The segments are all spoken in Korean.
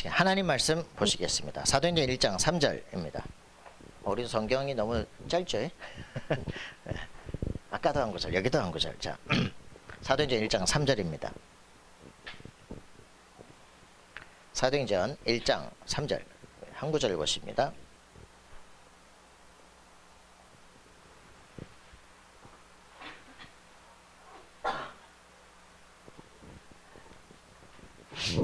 하나님 말씀 보시겠습니다. 사도행전 1장 3절입니다. 우리 성경이 너무 짧죠? 네. 아까도 한 구절, 여기도 한 구절. 자, 사도행전 1장 3절입니다. 사도행전 1장 3절 한 구절 보십니다.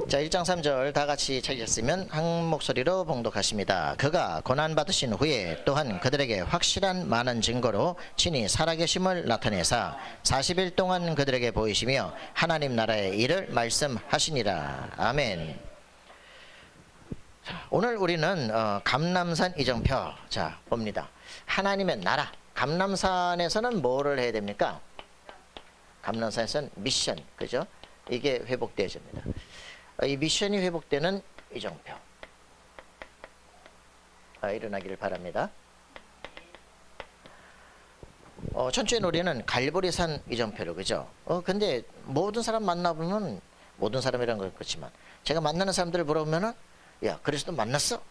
자, 1장 3절 다 같이 찾으셨으면 한 목소리로 봉독하십니다. 그가 고난받으신 후에 또한 그들에게 확실한 많은 증거로 친히 살아계심을 나타내사 40일 동안 그들에게 보이시며 하나님 나라의 일을 말씀하시니라. 아멘. 자, 오늘 우리는 감람산 이정표 자 봅니다. 하나님의 나라. 감람산에서는 뭐를 해야 됩니까? 감람산에서는 미션, 그죠? 이게 회복되어집니다. 이 미션이 회복되는 이정표 일어나기를 바랍니다. 천주의 놀이는 갈보리산 이정표로, 그죠? 근데 모든 사람 만나보면, 모든 사람이라는 건 그렇지만 제가 만나는 사람들을 물어보면은 야, 그리스도 만났어?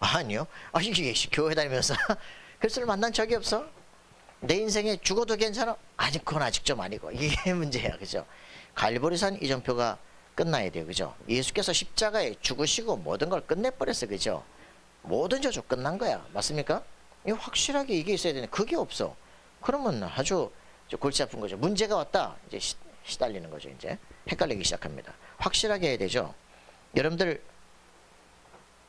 아니요. 이게 교회 다니면서 그리스도를 만난 적이 없어? 내 인생에 죽어도 괜찮아? 아직 그건 아직 좀 아니고, 이게 문제야, 그죠? 갈보리산 이정표가 끝나야 돼요, 그죠? 예수께서 십자가에 죽으시고 모든 걸 끝내버렸어, 그죠? 모든 저주 끝난 거야, 맞습니까? 확실하게 이게 있어야 되는데 그게 없어. 그러면 아주 골치 아픈 거죠. 문제가 왔다, 이제 시달리는 거죠. 이제 헷갈리기 시작합니다. 확실하게 해야 되죠. 여러분들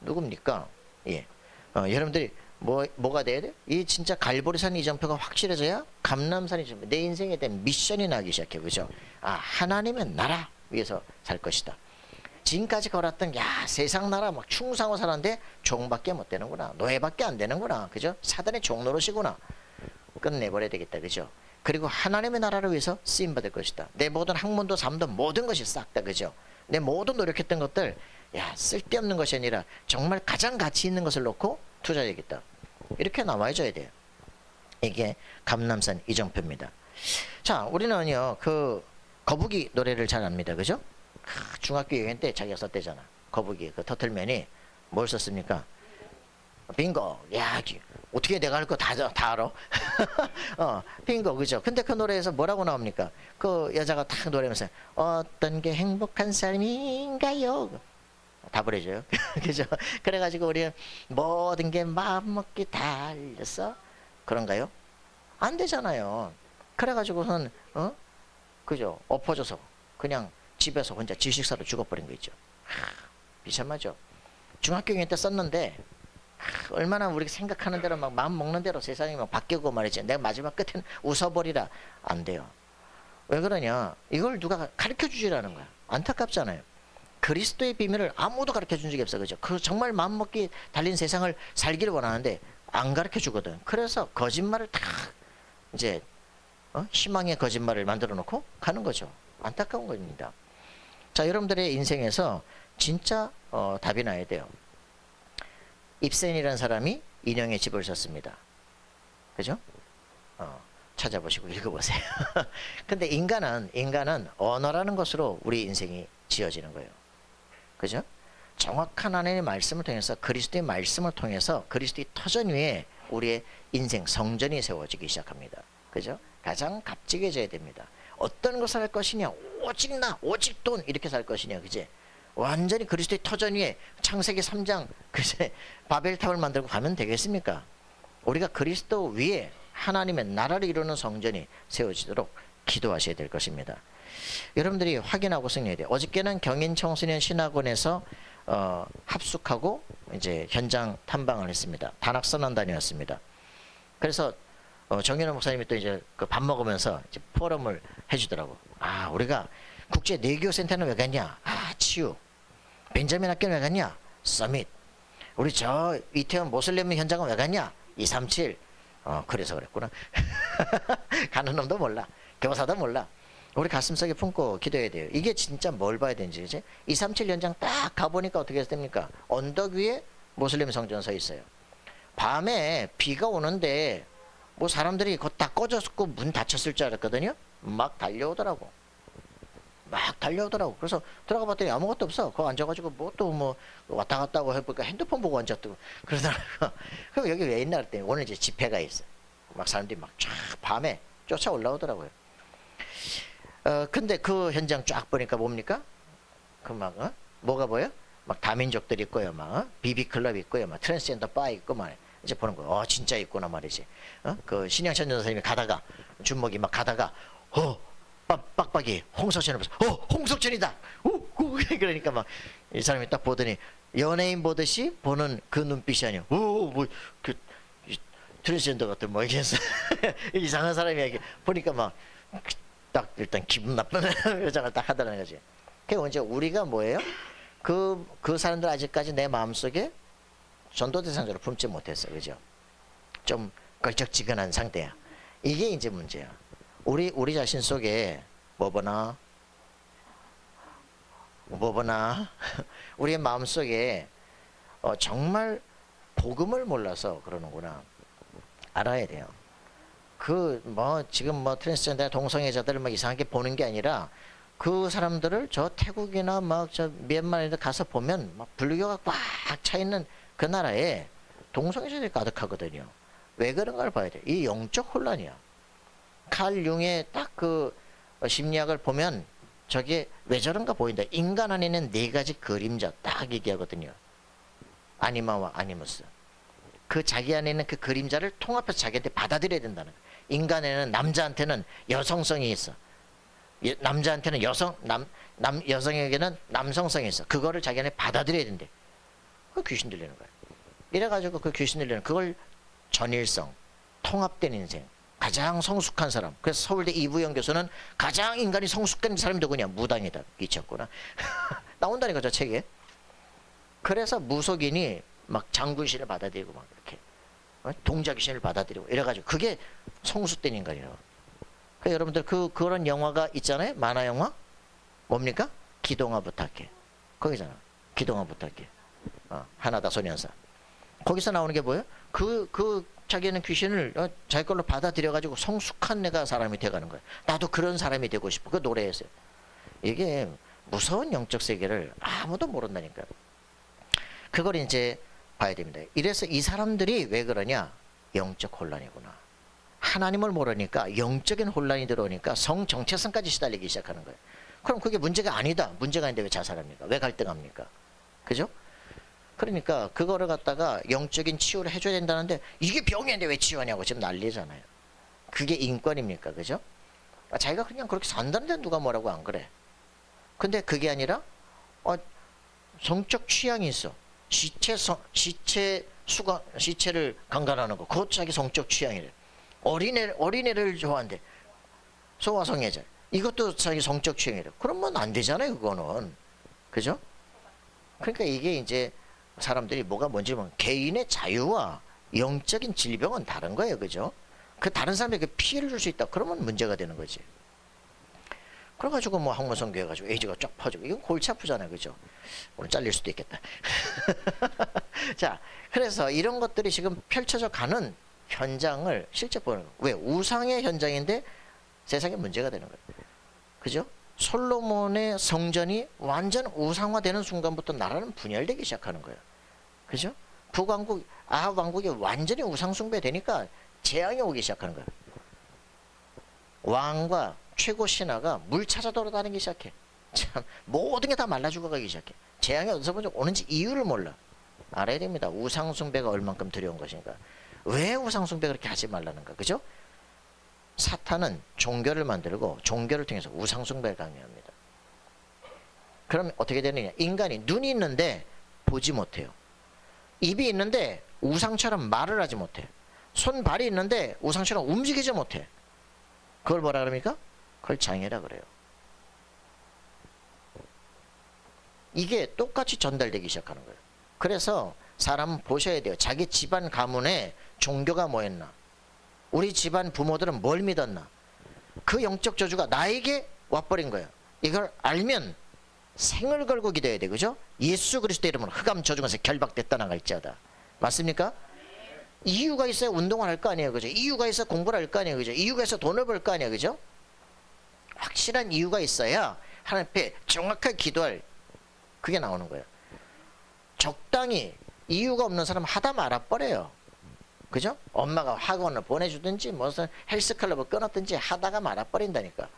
누굽니까? 예, 여러분들이 뭐가 돼야 돼? 이 진짜 갈보리산 이정표가 확실해져야 감람산 이정표, 내 인생에 대한 미션이 나기 시작해, 그죠? 하나님의 나라 위해서 살 것이다. 지금까지 걸었던 세상 나라 막 충성하고 살았는데 종밖에 못 되는구나, 노예밖에 안 되는구나, 그죠? 사단의 종노릇이구나. 끝내버려야 되겠다, 그죠? 그리고 하나님의 나라를 위해서 쓰임 받을 것이다. 내 모든 학문도 삶도 모든 것이 싹 다, 그죠? 내 모든 노력했던 것들 쓸데없는 것이 아니라 정말 가장 가치 있는 것을 놓고 투자해야겠다. 이렇게 나와줘야 돼요. 이게 감람산 이정표입니다. 자, 우리는요 그 거북이 노래를 잘 압니다, 그죠? 중학교 2학년 때 자기가 썼대잖아. 거북이 그 터틀맨이 뭘 썼습니까? 빙고. 야, 어떻게 내가 할 거 다 알아? 빙고, 그죠? 근데 그 노래에서 뭐라고 나옵니까? 그 여자가 탁 노래하면서 어떤 게 행복한 삶인가요? 답을 해줘요. 그죠? 그래가지고 우리는 모든 게 마음먹기 달렸어? 그런가요? 안 되잖아요. 그래가지고는 그죠? 엎어져서 그냥 집에서 혼자 지식사로 죽어버린 거 있죠. 비참하죠. 중학교 2학년 때 썼는데 얼마나 우리가 생각하는 대로 막 마음 먹는 대로 세상이 막 바뀌고 말이지. 내가 마지막 끝에는 웃어버리라. 안 돼요. 왜 그러냐? 이걸 누가 가르쳐 주지라는 거야. 안타깝잖아요. 그리스도의 비밀을 아무도 가르쳐 준 적이 없어, 그죠? 그 정말 마음먹기 달린 세상을 살기를 원하는데 안 가르쳐 주거든. 그래서 거짓말을 다 이제 희망의 거짓말을 만들어 놓고 가는 거죠. 안타까운 겁니다. 자, 여러분들의 인생에서 진짜 답이 나야 돼요. 입센이라는 사람이 인형의 집을 샀습니다. 그죠? 찾아보시고 읽어보세요. 근데 인간은 언어라는 것으로 우리 인생이 지어지는 거예요. 그죠? 정확한 하나님의 말씀을 통해서, 그리스도의 말씀을 통해서 그리스도의 터전 위에 우리의 인생 성전이 세워지기 시작합니다. 그죠? 가장 값지게져야 됩니다. 어떤 것을 할 것이냐? 오직 나, 오직 돈, 이렇게 살 것이냐, 그제? 완전히 그리스도의 터전 위에 창세기 3장 그제 바벨탑을 만들고 가면 되겠습니까? 우리가 그리스도 위에 하나님의 나라를 이루는 성전이 세워지도록 기도하셔야 될 것입니다. 여러분들이 확인하고 승리해야 돼요. 어저께는 경인 청소년 신학원에서 합숙하고 이제 현장 탐방을 했습니다. 단학선언단이었습니다. 그래서 정윤호 목사님이 또 이제 그 밥 먹으면서 이제 포럼을 해주더라고. 우리가 국제 내교센터는 왜 갔냐? 치유. 벤자민 학교는 왜 갔냐? 서밋. 우리 저 이태원 모슬렘 현장은 왜 갔냐? 237. 그래서 그랬구나. 가는 놈도 몰라. 교사도 몰라. 우리 가슴속에 품고 기도해야 돼요. 이게 진짜 뭘 봐야 되는지, 이제 237 현장 딱 가보니까 어떻게 됩니까? 언덕 위에 모슬렘 성전 서 있어요. 밤에 비가 오는데 뭐 사람들이 곧 다 꺼졌고 문 닫혔을 줄 알았거든요. 막 달려오더라고. 막 달려오더라고. 그래서 들어가 봤더니 아무것도 없어. 거기 앉아가지고 뭐 또 뭐 왔다 갔다 하고 해보니까 핸드폰 보고 앉았더고 그러더라고. 그럼 여기 왜 있나 그랬더니 오늘 이제 집회가 있어. 막 사람들이 막 쫙 밤에 쫓아 올라오더라고요. 근데 그 현장 쫙 보니까 뭡니까? 그 막 뭐가 보여? 막 다민족들 있고요, 막 비비클럽 있고요, 막 트랜스젠더 바 있고 막 이제 보는 거야. 진짜 있구나 말이지. 그 신양천 전사님이 가다가 준목이 막 가다가 빡빡이 홍석천을 보면서 홍석천이다. 그러니까 막 이 사람이 딱 보더니 연예인 보듯이 보는 그 눈빛이 아니야. 뭐그 트랜스젠더 같은 뭐 이게 이상한 사람이야. 이게 보니까 막 딱 일단 기분 나쁜 표정을 딱 하더라는 거지. 그게 이제 우리가 뭐예요? 그 사람들 아직까지 내 마음속에 전도 대상자로 품지 못했어, 그죠? 좀 걸쩍지근한 상태야. 이게 이제 문제야. 우리 자신 속에 뭐 보나 우리의 마음 속에 정말 복음을 몰라서 그러는구나. 알아야 돼요. 그 뭐 지금 뭐 트랜스젠더 동성애자들을 막 이상하게 보는 게 아니라 그 사람들을 저 태국이나 막 저 미얀마에 가서 보면 막 불교가 꽉 차 있는 그 나라에 동성애자들이 가득하거든요. 왜 그런 걸 봐야 돼? 이 영적 혼란이야. 칼 융의 딱 그 심리학을 보면 저게 왜 저런가 보인다. 인간 안에는 네 가지 그림자 딱 얘기하거든요. 아니마와 아니무스. 그 자기 안에 있는 그 그림자를 통합해서 자기한테 받아들여야 된다는 거예요. 인간에는 남자한테는 여성성이 있어. 남자한테는 여성에게는 남성성이 있어. 그거를 자기 안에 받아들여야 된대. 그 귀신 들리는 거야. 이래가지고 그 귀신 들리는 그걸 전일성, 통합된 인생, 가장 성숙한 사람. 그래서 서울대 이부영 교수는 가장 인간이 성숙된 사람이 누구냐? 무당이다. 미쳤구나. 나온다니까 저 책에. 그래서 무속인이 막 장군신을 받아들이고 막 이렇게 동자귀신을 받아들이고 이래가지고 그게 성숙된 인간이라고. 그러니까 여러분들 그런 영화가 있잖아요. 만화 영화 뭡니까? 기동아 부탁해. 거기잖아. 기동아 부탁해. 하나다 소년사. 거기서 나오는 게 뭐예요? 자기는 귀신을 자기 걸로 받아들여가지고 성숙한 내가 사람이 돼가는 거예요. 나도 그런 사람이 되고 싶어. 그 노래에서요. 이게 무서운 영적 세계를 아무도 모른다니까요. 그걸 이제 봐야 됩니다. 이래서 이 사람들이 왜 그러냐? 영적 혼란이구나. 하나님을 모르니까 영적인 혼란이 들어오니까 성 정체성까지 시달리기 시작하는 거예요. 그럼 그게 문제가 아니다. 문제가 아닌데 왜 자살합니까? 왜 갈등합니까? 그죠? 그러니까 그거를 갖다가 영적인 치유를 해줘야 된다는데 이게 병인데 왜 치유하냐고 지금 난리잖아요. 그게 인권입니까? 그죠? 자기가 그냥 그렇게 산다는데 누가 뭐라고 안 그래. 근데 그게 아니라 성적 취향이 있어. 시체를 강간하는 거. 그것도 자기 성적 취향이래. 어린애를 좋아한대. 소아성애자. 이것도 자기 성적 취향이래. 그러면 안 되잖아요, 그거는. 그죠? 그러니까 이게 이제 사람들이 뭐가 뭔지 보면 개인의 자유와 영적인 질병은 다른 거예요. 그죠? 그 다른 사람에게 피해를 줄 수 있다. 그러면 문제가 되는 거지. 그래가지고 뭐 항문성교회 가지고 에이즈가 쫙 퍼지고 이건 골치 아프잖아요. 그죠? 오늘 잘릴 수도 있겠다. 자, 그래서 이런 것들이 지금 펼쳐져 가는 현장을 실제 보는 거예요. 왜? 우상의 현장인데 세상에 문제가 되는 거예요. 그죠? 솔로몬의 성전이 완전 우상화되는 순간부터 나라는 분열되기 시작하는 거예요. 그죠? 북왕국, 아합 왕국이 완전히 우상 숭배되니까 재앙이 오기 시작하는 거예요. 왕과 최고 신하가 물 찾아 돌아다니기 시작해. 참 모든 게 다 말라 죽어가기 시작해. 재앙이 어디서 오는지 이유를 몰라. 알아야 됩니다. 우상 숭배가 얼만큼 두려운 것인가. 왜 우상 숭배 그렇게 하지 말라는가. 그죠? 사탄은 종교를 만들고 종교를 통해서 우상 숭배를 강요합니다. 그럼 어떻게 되느냐. 인간이 눈이 있는데 보지 못해요. 입이 있는데 우상처럼 말을 하지 못해. 손, 발이 있는데 우상처럼 움직이지 못해. 그걸 뭐라 그럽니까? 그걸 장애라 그래요. 이게 똑같이 전달되기 시작하는 거예요. 그래서 사람은 보셔야 돼요. 자기 집안 가문에 종교가 뭐였나. 우리 집안 부모들은 뭘 믿었나. 그 영적 저주가 나에게 와버린 거예요. 이걸 알면 생을 걸고 기도해야 돼. 그죠? 예수 그리스도 이름으로 흑암 저주에서 결박됐다 나갈지어다. 맞습니까? 이유가 있어야 운동을 할 거 아니에요. 그죠? 이유가 있어야 공부를 할 거 아니에요. 그죠? 이유가 있어야 돈을 벌 거 아니에요. 그죠? 확실한 이유가 있어야 하나님 앞에 정확하게 기도할 그게 나오는 거예요. 적당히 이유가 없는 사람 하다 말아버려요. 그죠? 엄마가 학원을 보내주든지 무슨 헬스클럽을 끊었든지 하다가 말아버린다니까.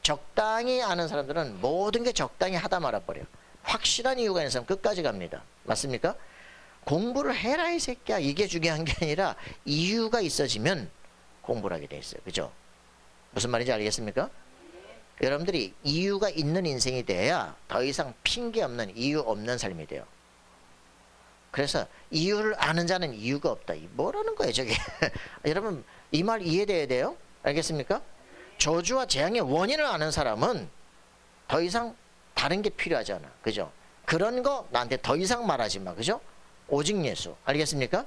적당히 아는 사람들은 모든 게 적당히 하다 말아버려요. 확실한 이유가 있는 사람 끝까지 갑니다. 맞습니까? 공부를 해라 이 새끼야. 이게 중요한 게 아니라 이유가 있어지면 공부를 하게 돼 있어요. 그죠? 무슨 말인지 알겠습니까? 여러분들이 이유가 있는 인생이 돼야 더 이상 핑계 없는 이유 없는 삶이 돼요. 그래서 이유를 아는 자는 이유가 없다. 뭐라는 거예요 저게. 여러분 이 말 이해돼야 돼요. 알겠습니까? 저주와 재앙의 원인을 아는 사람은 더 이상 다른 게 필요하지 않아. 그죠? 그런 거 나한테 더 이상 말하지 마. 그죠? 오직 예수. 알겠습니까?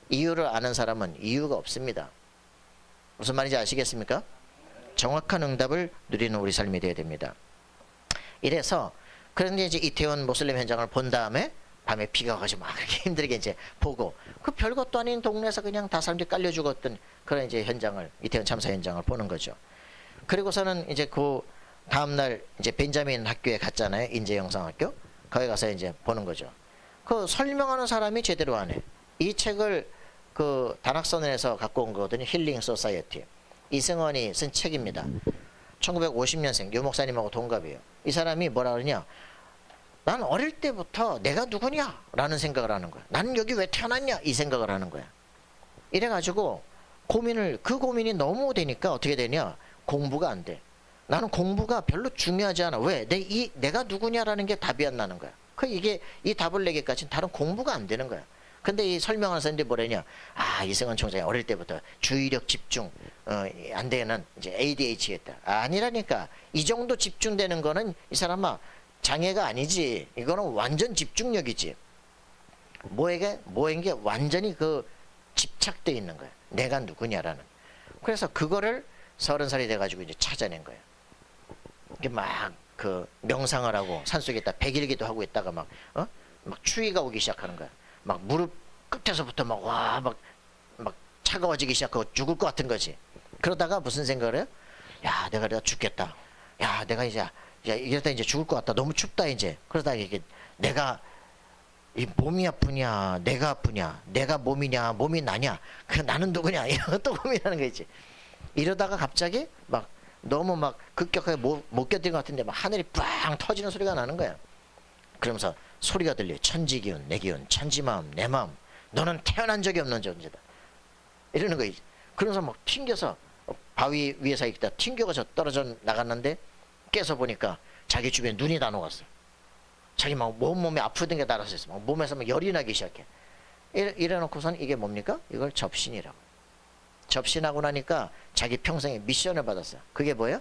이유를 아는 사람은 이유가 없습니다. 무슨 말인지 아시겠습니까? 정확한 응답을 누리는 우리 삶이 되어야 됩니다. 이래서 그런데 이제 이태원 모슬림 현장을 본 다음에 밤에 비가 와가지고 막 그렇게 힘들게 이제 보고 그 별것도 아닌 동네에서 그냥 다 사람들이 깔려 죽었던 그런 이제 현장을 이태원 참사 현장을 보는 거죠. 그리고서는 이제 그 다음날 이제 벤자민 학교에 갔잖아요. 인재영상학교. 거기 가서 이제 보는 거죠. 그 설명하는 사람이 제대로 안 해. 이 책을 그 단학선에서 갖고 온 거거든요. 힐링 소사이어티. 이승원이 쓴 책입니다. 1950년생 유 목사님하고 동갑이에요. 이 사람이 뭐라 그러냐? 난 어릴 때부터 내가 누구냐? 라는 생각을 하는 거야. 나는 여기 왜 태어났냐? 이 생각을 하는 거야. 이래가지고 그 고민이 너무 되니까 어떻게 되냐? 공부가 안 돼. 나는 공부가 별로 중요하지 않아. 왜? 내가 누구냐라는 게 답이 안 나는 거야. 이게 이 답을 내기까지는 다른 공부가 안 되는 거야. 근데 이 설명하는 사람들이 뭐래냐? 이승원 총장이 어릴 때부터 주의력 집중 안 되는 이제 ADHD였다. 아니라니까. 이 정도 집중되는 거는 이 사람아 장애가 아니지. 이거는 완전 집중력이지. 뭐인 게 완전히 그 집착돼 있는 거야. 내가 누구냐라는. 그래서 그거를 30살이 돼가지고 이제 찾아낸 거예요. 이게 막 그 명상을 하고 산속에다 백일기도 하고 있다가 막 추위가 오기 시작하는 거야. 막 무릎 끝에서부터 막 차가워지기 시작하고 죽을 것 같은 거지. 그러다가 무슨 생각을 해요? 야, 내가 죽겠다. 야, 내가 이제 이러다 이제 죽을 것 같다. 너무 춥다 이제. 그러다가 이게 내가 이 몸이 아프냐, 내가 아프냐, 내가 몸이냐, 몸이 나냐, 나는 누구냐, 이런 또 고민하는 거지. 이러다가 갑자기 막 너무 막 급격하게 못 견디는 것 같은데 막 하늘이 빵 터지는 소리가 나는 거야. 그러면서 소리가 들려. 천지기운, 내 기운, 천지마음, 내 마음. 너는 태어난 적이 없는 존재다. 이러는 거지. 그러면서 막 튕겨서 바위 위에서 있다 튕겨서 떨어져 나갔는데 깨서 보니까 자기 주변에 눈이 다 녹았어. 자기 막 몸에 아프던 게 달아서 있어. 막 몸에서 막 열이 나기 시작해. 이래놓고선 이게 뭡니까? 이걸 접신이라고. 접신하고 나니까 자기 평생에 미션을 받았어요. 그게 뭐예요?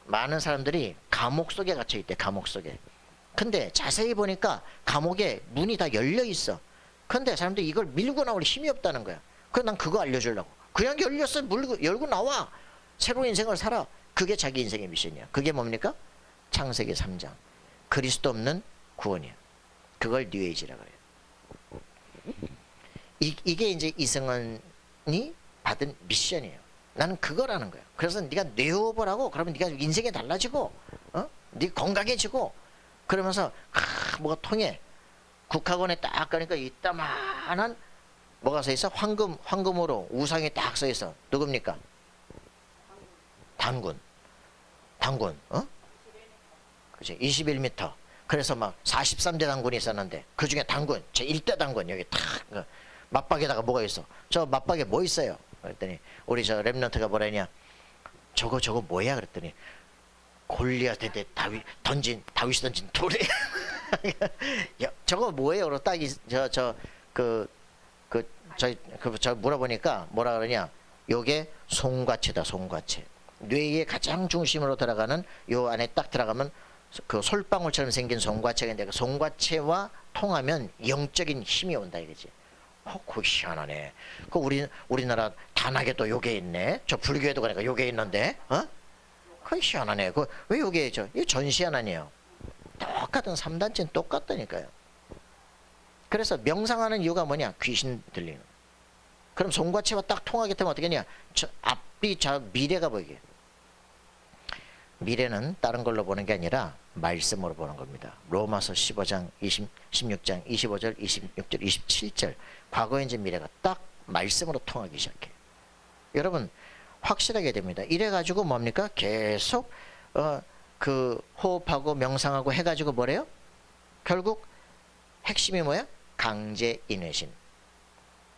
많은 사람들이 감옥 속에 갇혀 있대. 감옥 속에. 근데 자세히 보니까 감옥에 문이 다 열려 있어. 근데 사람들이 이걸 밀고 나올 힘이 없다는 거야. 그래서 난 그거 알려주려고. 그냥 열렸어. 열고 나와. 새로운 인생을 살아. 그게 자기 인생의 미션이야. 그게 뭡니까? 창세기 3장. 그리스도 없는 구원이야. 그걸 뉴에이지라고 해요. 이게 이제 이승원이 받은 미션이에요. 나는 그거라는 거야. 그래서 네가 뇌호흡을 하고 그러면 네가 인생이 달라지고 네 건강해지고 그러면서 뭐가 통해. 국학원에 딱 가니까 이따만한 뭐가 서 있어? 황금으로 우상이 딱 서 있어. 누굽니까? 단군. 그치? 21m. 그래서 막 43대 단군이 있었는데 그 중에 단군, 제 1대 단군 여기 탁 맞박에다가 뭐가 있어? 저 맞박에 뭐 있어요? 그랬더니 우리 저 랩런트가 뭐라냐? 저거 뭐야? 그랬더니 골리앗한테 다윗이 던진 돌에. 야, 저거 뭐예요? 그러고 딱 저 물어보니까 뭐라 그러냐? 요게 송과체다. 송과체. 뇌의 가장 중심으로 들어가는 요 안에 딱 들어가면 그 솔방울처럼 생긴 송과체가 있는데 그 송과체와 통하면 영적인 힘이 온다 이거지. 그거 희한하네. 그 우리나라 단학에도 요게 있네. 저 불교에도 가니까 요게 있는데, 그거 희한하네. 왜 요게 이거 전시안 아니에요? 똑같은 3단체는 똑같다니까요. 그래서 명상하는 이유가 뭐냐? 귀신 들리는. 그럼 송과체와 딱 통하게 되면 어떻게 하냐? 앞이 미래가 보이게. 미래는 다른 걸로 보는 게 아니라 말씀으로 보는 겁니다. 로마서 15장 16장 25절 26절 27절 과거인지 미래가 딱 말씀으로 통하기 시작해요. 여러분 확실하게 됩니다. 이래가지고 뭡니까? 계속 그 호흡하고 명상하고 해가지고 뭐래요? 결국 핵심이 뭐야? 강제 인외심.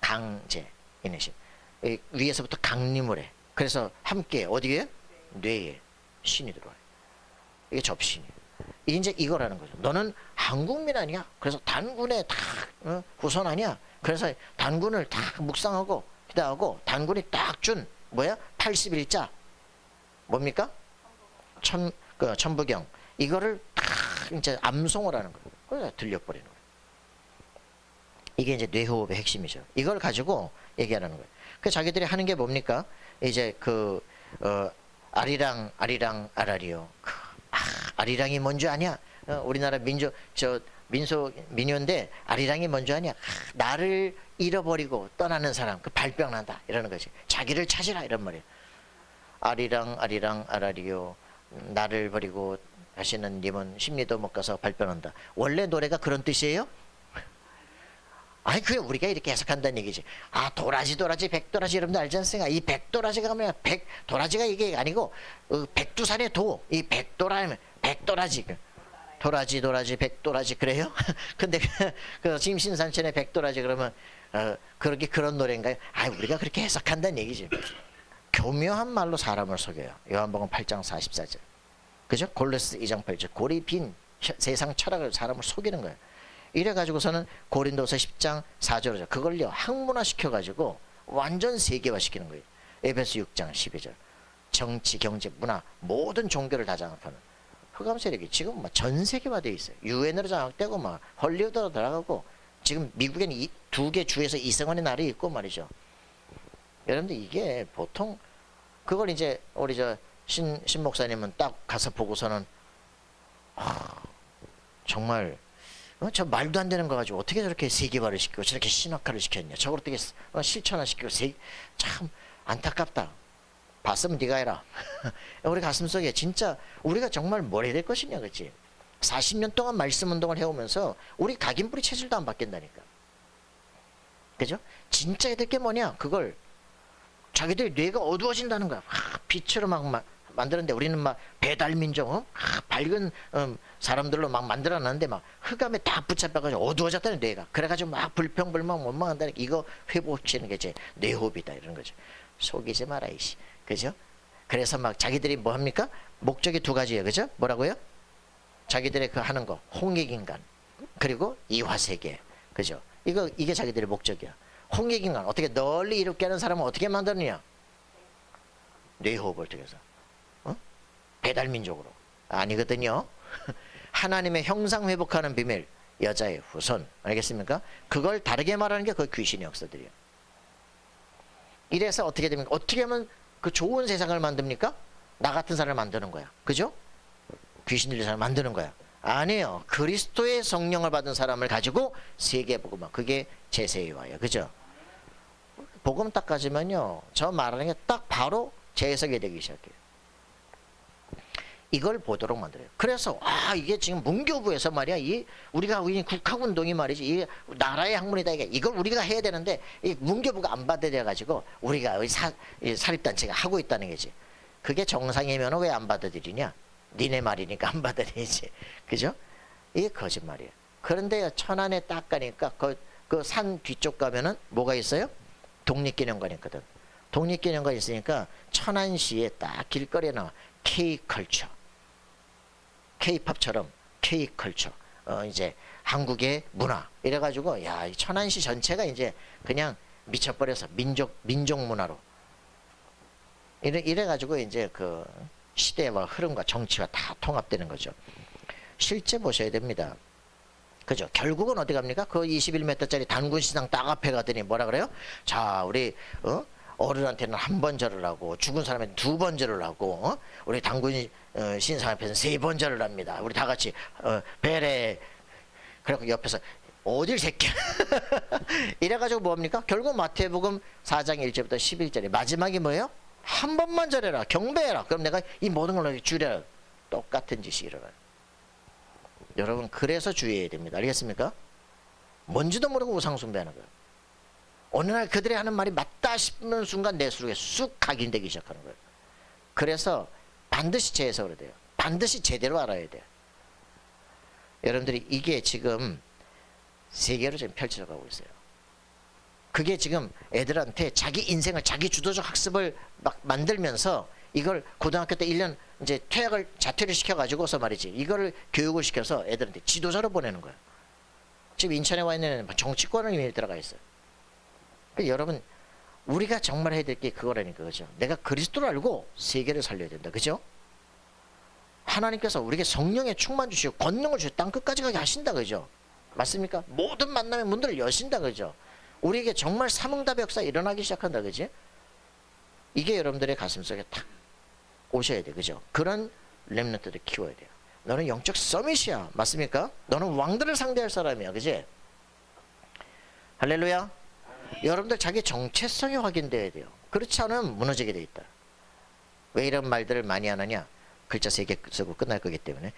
강제 인외심. 위에서부터 강림을 해. 그래서 함께 어디에? 뇌에 신이 들어와요. 이게 접신이에요. 이제 이거라는 거죠. 너는 한국민 아니야. 그래서 단군에 다 후손 아니야. 그래서 단군을 다 묵상하고 기도하고 단군이 딱 준 뭐야? 80일자 뭡니까? 천부경 이거를 딱 이제 암송을 하는 거예요. 그래서 들려버리는 거예요. 이게 이제 뇌호흡의 핵심이죠. 이걸 가지고 얘기하는 거예요. 그 자기들이 하는 게 뭡니까? 이제 아리랑 아라리요. 아리랑이 뭔지 아냐? 우리나라 민요인데 아리랑이 뭔지 아냐? 나를 잃어버리고 떠나는 사람 그 발병난다 이러는 거지. 자기를 찾으라 이런 말이에요. 아리랑 아라리요. 나를 버리고 하시는 님은 심리도 못 가서 발병한다. 원래 노래가 그런 뜻이에요? 아니 그게 우리가 이렇게 해석한다는 얘기지. 도라지 백도라지 여러분들 알지 않습니까? 이 백도라지가 뭐야? 도라지가 이게 아니고 백두산의 도. 이 백도라지 도라지 백도라지 그래요? 근데 그 심신산천의 백도라지 그러면 그렇게 그런 노래인가요? 우리가 그렇게 해석한다는 얘기지. 교묘한 말로 사람을 속여요. 요한복음 8장 44절. 그죠? 골로새 2장 8절. 골이 빈 세상 철학을 사람을 속이는 거예요. 이래가지고서는 고린도서 10장 4절이죠. 그걸요 학문화 시켜가지고 완전 세계화 시키는 거예요. 에베소 6장 12절. 정치, 경제, 문화 모든 종교를 다 장악하는 흑암 세력이 지금 전 세계화되어 있어요. 유엔으로 장악되고 헐리우드로 들어가고 지금 미국에는 2개 주에서 이승원의 날이 있고 말이죠. 여러분들 이게 보통 그걸 이제 우리 신 목사님은 딱 가서 보고서는 정말 저 말도 안 되는 거 가지고 어떻게 저렇게 세계화를 시키고 저렇게 신학화를 시켰냐. 저걸 어떻게 실천화시키고 참 안타깝다. 봤으면 네가 해라. 우리 가슴속에 진짜 우리가 정말 뭘 해야 될 것이냐. 그치? 40년 동안 말씀 운동을 해오면서 우리 각인뿌리 체질도 안 바뀐다니까. 그죠? 진짜 해야 될 게 뭐냐. 그걸 자기들 뇌가 어두워진다는 거야. 빛으로 막 만드는데 우리는 배달민족 밝은 사람들로 막 만들어놨는데 흑암에 딱 붙잡혀가지고 어두워졌다는 뇌가. 그래가지고 불평불만 원망한다는 이거 회복시키는 게 이제 뇌호흡이다 이런 거죠. 속이지 마라 이씨. 그죠? 그래서 자기들이 뭐 합니까? 목적이 두 가지예요. 그죠? 뭐라고요? 자기들의 그 하는 거 홍익인간 그리고 이화세계. 그죠? 이게 자기들의 목적이야. 홍익인간 어떻게 널리 이롭게 하는 사람은 어떻게 만드느냐? 뇌호흡을 통해서. 배달민족으로. 아니거든요. 하나님의 형상 회복하는 비밀 여자의 후손. 알겠습니까? 그걸 다르게 말하는 게 그 귀신의 역사들이에요. 이래서 어떻게 됩니까? 어떻게 하면 그 좋은 세상을 만듭니까? 나 같은 사람을 만드는 거야. 그죠? 귀신 들린 사람을 만드는 거야. 아니에요. 그리스도의 성령을 받은 사람을 가지고 세계 복음화. 그게 제세의화예요. 그죠? 복음 딱 가지면요. 저 말하는 게 딱 바로 재해석이 되기 시작해요. 이걸 보도록 만들어요. 그래서 이게 지금 문교부에서 말이야. 우리가 국학운동이 말이지. 이 나라의 학문이다. 이걸 우리가 해야 되는데 이 문교부가 안 받아들여 가지고 우리가 사립단체가 하고 있다는 거지. 그게 정상이면 왜 안 받아들이냐? 니네 말이니까 안 받아들이지. 그죠? 이게 거짓말이에요. 그런데 천안에 딱 가니까 그 산 뒤쪽 가면은 뭐가 있어요? 독립기념관이 있거든. 독립기념관이 있으니까 천안시에 딱 길거리에 나와 K컬처. K-팝처럼 K컬처. 이제 한국의 문화. 이래가지고 이 천안시 전체가 이제 그냥 미쳐버려서 민족 문화로. 이래가지고 이제 그 시대와 흐름과 정치와 다 통합되는 거죠. 실제 보셔야 됩니다. 그죠? 결국은 어디 갑니까? 그 21m짜리 단군시장 딱 앞에 가더니 뭐라 그래요? 자, 우리 어른한테는 한 번 절을 하고 죽은 사람한테는 2번 절을 하고 우리 단군 신상 앞에서는 3번 절을 합니다. 우리 다 같이 배래. 그래갖고 옆에서 어딜 새끼야. 이래가지고 뭡니까? 결국 마태복음 4장 1절부터 11절에 마지막이 뭐예요? 한 번만 잘해라. 경배해라. 그럼 내가 이 모든 걸 주랴. 똑같은 짓이 일어나요. 여러분 그래서 주의해야 됩니다. 알겠습니까? 뭔지도 모르고 우상 숭배하는 거예요. 어느 날 그들이 하는 말이 맞다 싶는 순간 내 속에 쑥 각인되기 시작하는 거예요. 그래서 반드시 재해석을 해야 돼요. 반드시 제대로 알아야 돼요. 여러분들이 이게 지금 세계로 지금 펼쳐져 가고 있어요. 그게 지금 애들한테 자기 인생을 자기 주도적 학습을 막 만들면서 이걸 고등학교 때 1년 이제 자퇴를 시켜가지고서 말이지 이거를 교육을 시켜서 애들한테 지도자로 보내는 거예요. 지금 인천에 와 있는 정치권을 이미 들어가 있어요. 그러니까 여러분 우리가 정말 해야 될 게 그거라니까 그죠? 내가 그리스도를 알고 세계를 살려야 된다. 그죠? 하나님께서 우리에게 성령의 충만 주시고 권능을 주시고 땅 끝까지 가게 하신다. 그죠? 맞습니까? 모든 만남의 문들을 여신다. 그죠? 우리에게 정말 삼응답의 역사 일어나기 시작한다. 그지? 이게 여러분들의 가슴속에 탁 오셔야 돼. 그죠? 그런 렘넌트를 키워야 돼요. 너는 영적 서밋이야. 맞습니까? 너는 왕들을 상대할 사람이야. 그지? 할렐루야. 여러분들 자기 정체성이 확인돼야 돼요. 그렇지 않으면 무너지게 돼 있다. 왜 이런 말들을 많이 하느냐? 글자 3개 쓰고 끝날 거기 때문에.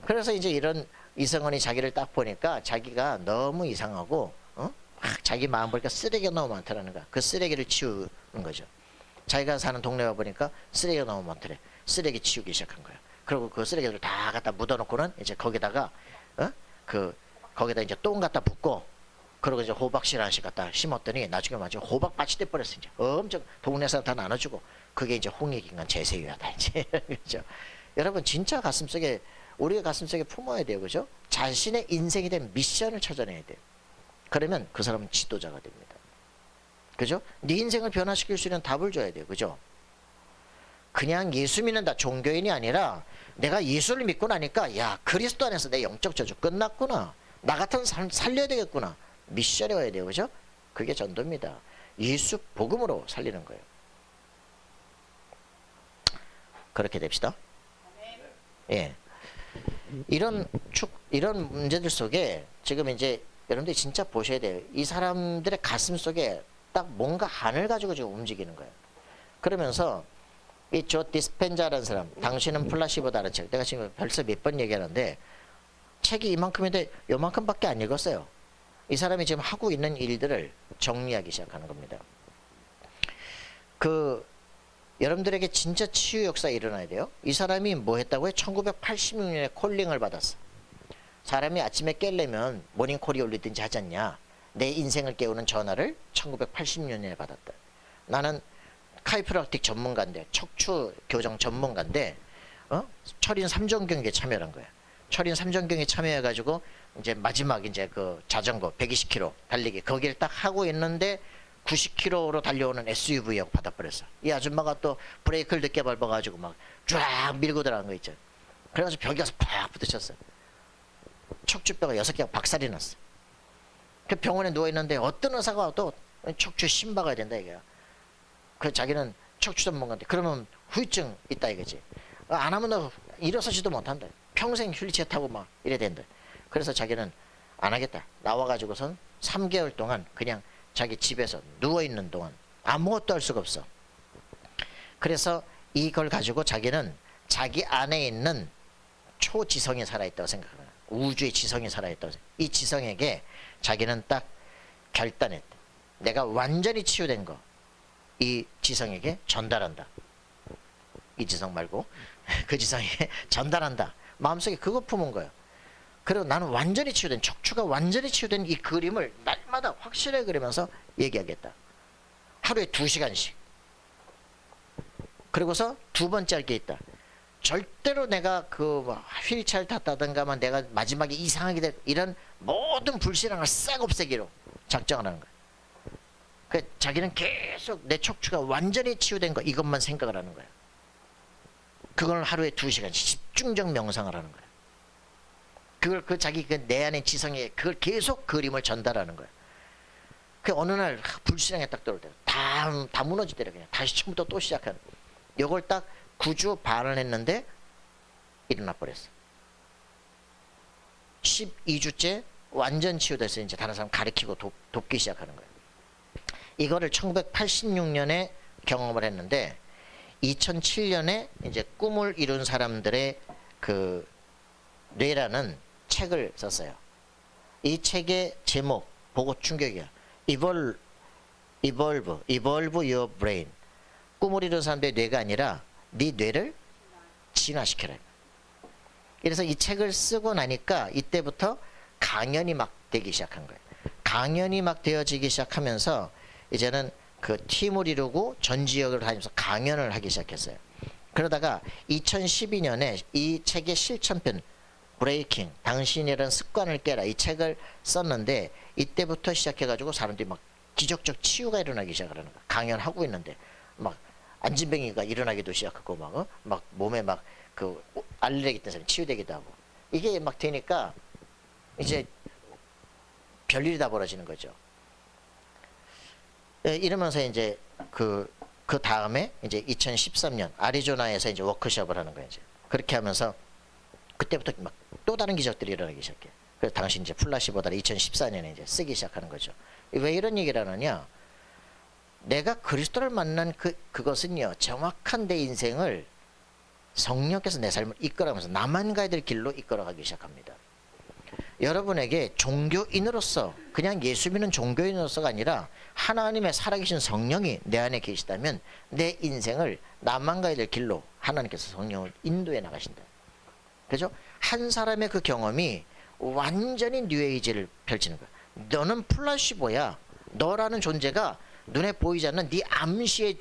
그래서 이제 이런 이성원이 자기를 딱 보니까 자기가 너무 이상하고 막 자기 마음 보니까 쓰레기가 너무 많다라는 거야. 그 쓰레기를 치우는 거죠. 자기가 사는 동네 와 보니까 쓰레기가 너무 많더래. 쓰레기 치우기 시작한 거야. 그리고 그 쓰레기를 다 갖다 묻어놓고는 이제 거기다가 거기다 이제 똥 갖다 붓고 그리고 이제 호박씨 하나씩 갖다 심었더니 나중에 완전 호박밭이 돼버렸어. 이제 엄청 동네에서 다 나눠주고 그게 이제 홍익인간 제세유야다. 이제 그렇죠. 여러분 진짜 가슴속에 우리의 가슴속에 품어야 돼요. 그죠? 자신의 인생에 대한 미션을 찾아내야 돼요. 그러면 그 사람은 지도자가 됩니다. 그죠? 네 인생을 변화시킬 수 있는 답을 줘야 돼요. 그죠? 그냥 예수 믿는다 종교인이 아니라 내가 예수를 믿고 나니까 야 그리스도 안에서 내 영적 저주 끝났구나. 나 같은 삶 살려야 되겠구나. 미션이 와야 돼요. 그죠? 그게 전도입니다. 예수 복음으로 살리는 거예요. 그렇게 됩시다. 예. 이런 문제들 속에 지금 이제 여러분들이 진짜 보셔야 돼요. 이 사람들의 가슴 속에 딱 뭔가 한을 가지고 지금 움직이는 거예요. 그러면서 이 조 디스펜자라는 사람, 당신은 플라시보다는 책, 내가 지금 벌써 몇 번 얘기하는데 책이 이만큼인데 요만큼밖에 안 읽었어요. 이 사람이 지금 하고 있는 일들을 정리하기 시작하는 겁니다. 여러분들에게 진짜 치유 역사 일어나야 돼요. 이 사람이 뭐 했다고요? 1986년에 콜링을 받았어. 사람이 아침에 깰려면 모닝콜이 올리든지 하지 않냐. 내 인생을 깨우는 전화를 1980년에 받았다. 나는 카이프락틱 전문가인데 척추 교정 전문가인데 철인 3종 경기에 참여한 거야. 철인 3종 경기에 참여해가지고 이제 마지막 이제 그 자전거 120km 달리기 거기를 딱 하고 있는데 90km로 달려오는 SUV하고 받아버렸어. 이 아줌마가 또 브레이크를 늦게 밟아가지고 막 쫙 밀고 들어간 거 있죠. 그래가지고 벽에 가서 팍 부딪혔어. 척추뼈가 6개가 박살이 났어. 그 병원에 누워있는데 어떤 의사가 또 척추 심 박아야 된다 이거야. 그 자기는 척추 전문가인데 그러면 후유증 있다 이거지. 안 하면 너 일어서지도 못한다. 평생 휠체어 타고 막 이래야 된다. 그래서 자기는 안 하겠다. 나와가지고선 3개월 동안 그냥 자기 집에서 누워있는 동안 아무것도 할 수가 없어. 그래서 이걸 가지고 자기는 자기 안에 있는 초지성이 살아있다고 생각하는 거야. 우주의 지성이 살아있다고 생각해. 이 지성에게 자기는 딱 결단했다. 내가 완전히 치유된 거 이 지성에게 전달한다. 이 지성 말고 그 지성에게 전달한다. 마음속에 그거 품은 거예요. 그리고 나는 완전히 치유된 척추가 완전히 치유된 이 그림을 날마다 확실하게 그리면서 얘기하겠다. 하루에 2시간씩. 그리고서 두 번째 할 게 있다. 절대로 내가 그 휠체어를 탔다든가만 내가 마지막에 이상하게 될 이런 모든 불신앙을 싹 없애기로 작정을 하는 거야. 그 자기는 계속 내 척추가 완전히 치유된 거 이것만 생각을 하는 거야. 그걸 하루에 2시간씩 집중적 명상을 하는 거야. 그걸 자기 내 안의 지성에 그걸 계속 그림을 전달하는 거야. 그 어느 날 불신앙에 딱 들어올 때 다 무너지더래. 그냥 다시 처음부터 또 시작하는. 요걸 딱 9주 반을 했는데 일어나 버렸어. 12주째 완전 치유돼서 이제 다른 사람 가르치고 돕기 시작하는 거예요. 이거를 1986년에 경험을 했는데 2007년에 이제 꿈을 이룬 사람들의 그 뇌라는 책을 썼어요. 이 책의 제목 보고 충격이야. Evolve your brain. 꿈을 이룬 사람들의 뇌가 아니라 네 뇌를 진화시켜라. 그래서 이 책을 쓰고 나니까 이때부터 강연이 막 되기 시작한 거예요. 강연이 막 되어지기 시작하면서 이제는 그 팀을 이루고 전 지역을 다니면서 강연을 하기 시작했어요. 그러다가 2012년에 이 책의 실천편 브레이킹, 당신이라는 습관을 깨라, 이 책을 썼는데 이때부터 시작해가지고 사람들이 막 기적적 치유가 일어나기 시작하는 거야. 강연하고 있는데 막 안진뱅이가 일어나기도 시작하고 막 몸에 막 그 알레르기 있던 사람이 치유되기도 하고, 이게 막 되니까 이제 별일이 다 벌어지는 거죠. 이러면서 이제 그 다음에 이제 2013년 아리조나에서 이제 워크숍을 하는 거예요. 이제 그렇게 하면서 그때부터 막 또 다른 기적들이 일어나기 시작해. 그래서 당시 이제 플라시보다를 2014년에 이제 쓰기 시작하는 거죠. 왜 이런 얘기를 하느냐? 내가 그리스도를 만난 그것은요, 정확한 내 인생을 성령께서 내 삶을 이끌어가면서 나만 가야 될 길로 이끌어가기 시작합니다. 여러분에게 종교인으로서, 그냥 예수 믿는 종교인으로서가 아니라 하나님의 살아계신 성령이 내 안에 계시다면 내 인생을 나만 가야 될 길로 하나님께서 성령을 인도해 나가신다. 그죠? 한 사람의 그 경험이 완전히 뉴에이지를 펼치는 거야. 너는 플라시보야. 너라는 존재가 눈에 보이지 않는 네 암시의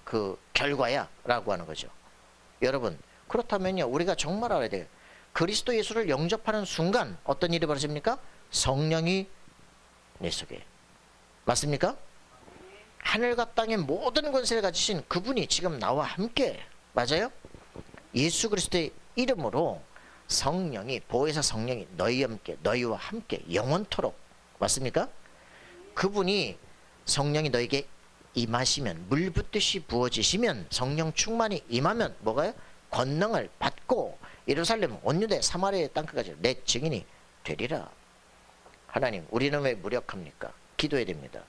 그 결과야 라고 하는 거죠. 여러분, 그렇다면요, 우리가 정말 알아야 돼요. 그리스도 예수를 영접하는 순간 어떤 일이 벌어집니까? 성령이 내 속에. 맞습니까? 하늘과 땅의 모든 권세를 가지신 그분이 지금 나와 함께, 맞아요? 예수 그리스도의 이름으로 성령이, 보혜사 성령이 너희와 함께 영원토록, 맞습니까? 그분이, 성령이 너에게 임하시면, 물 붓듯이 부어지시면, 성령 충만이 임하면 뭐가요? 권능을 받고 예루살렘, 온 유대, 사마리아의 땅끝까지 내 증인이 되리라. 하나님, 우리는 왜 무력합니까? 기도해야 됩니다.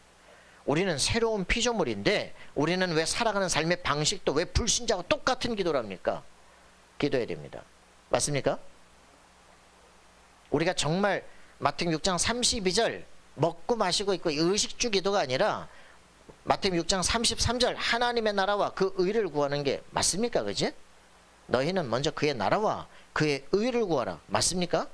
우리는 새로운 피조물인데 우리는 왜 살아가는 삶의 방식도 왜 불신자와 똑같은 기도를 합니까? 기도해야 됩니다. 맞습니까? 우리가 정말 마태복음 6장 32절 먹고 마시고 있고 의식주 기도가 아니라 마태복음 6장 33절 하나님의 나라와 그 의를 구하는 게 맞습니까? 그지? 너희는 먼저 그의 나라와 그의 의를 구하라. 맞습니까?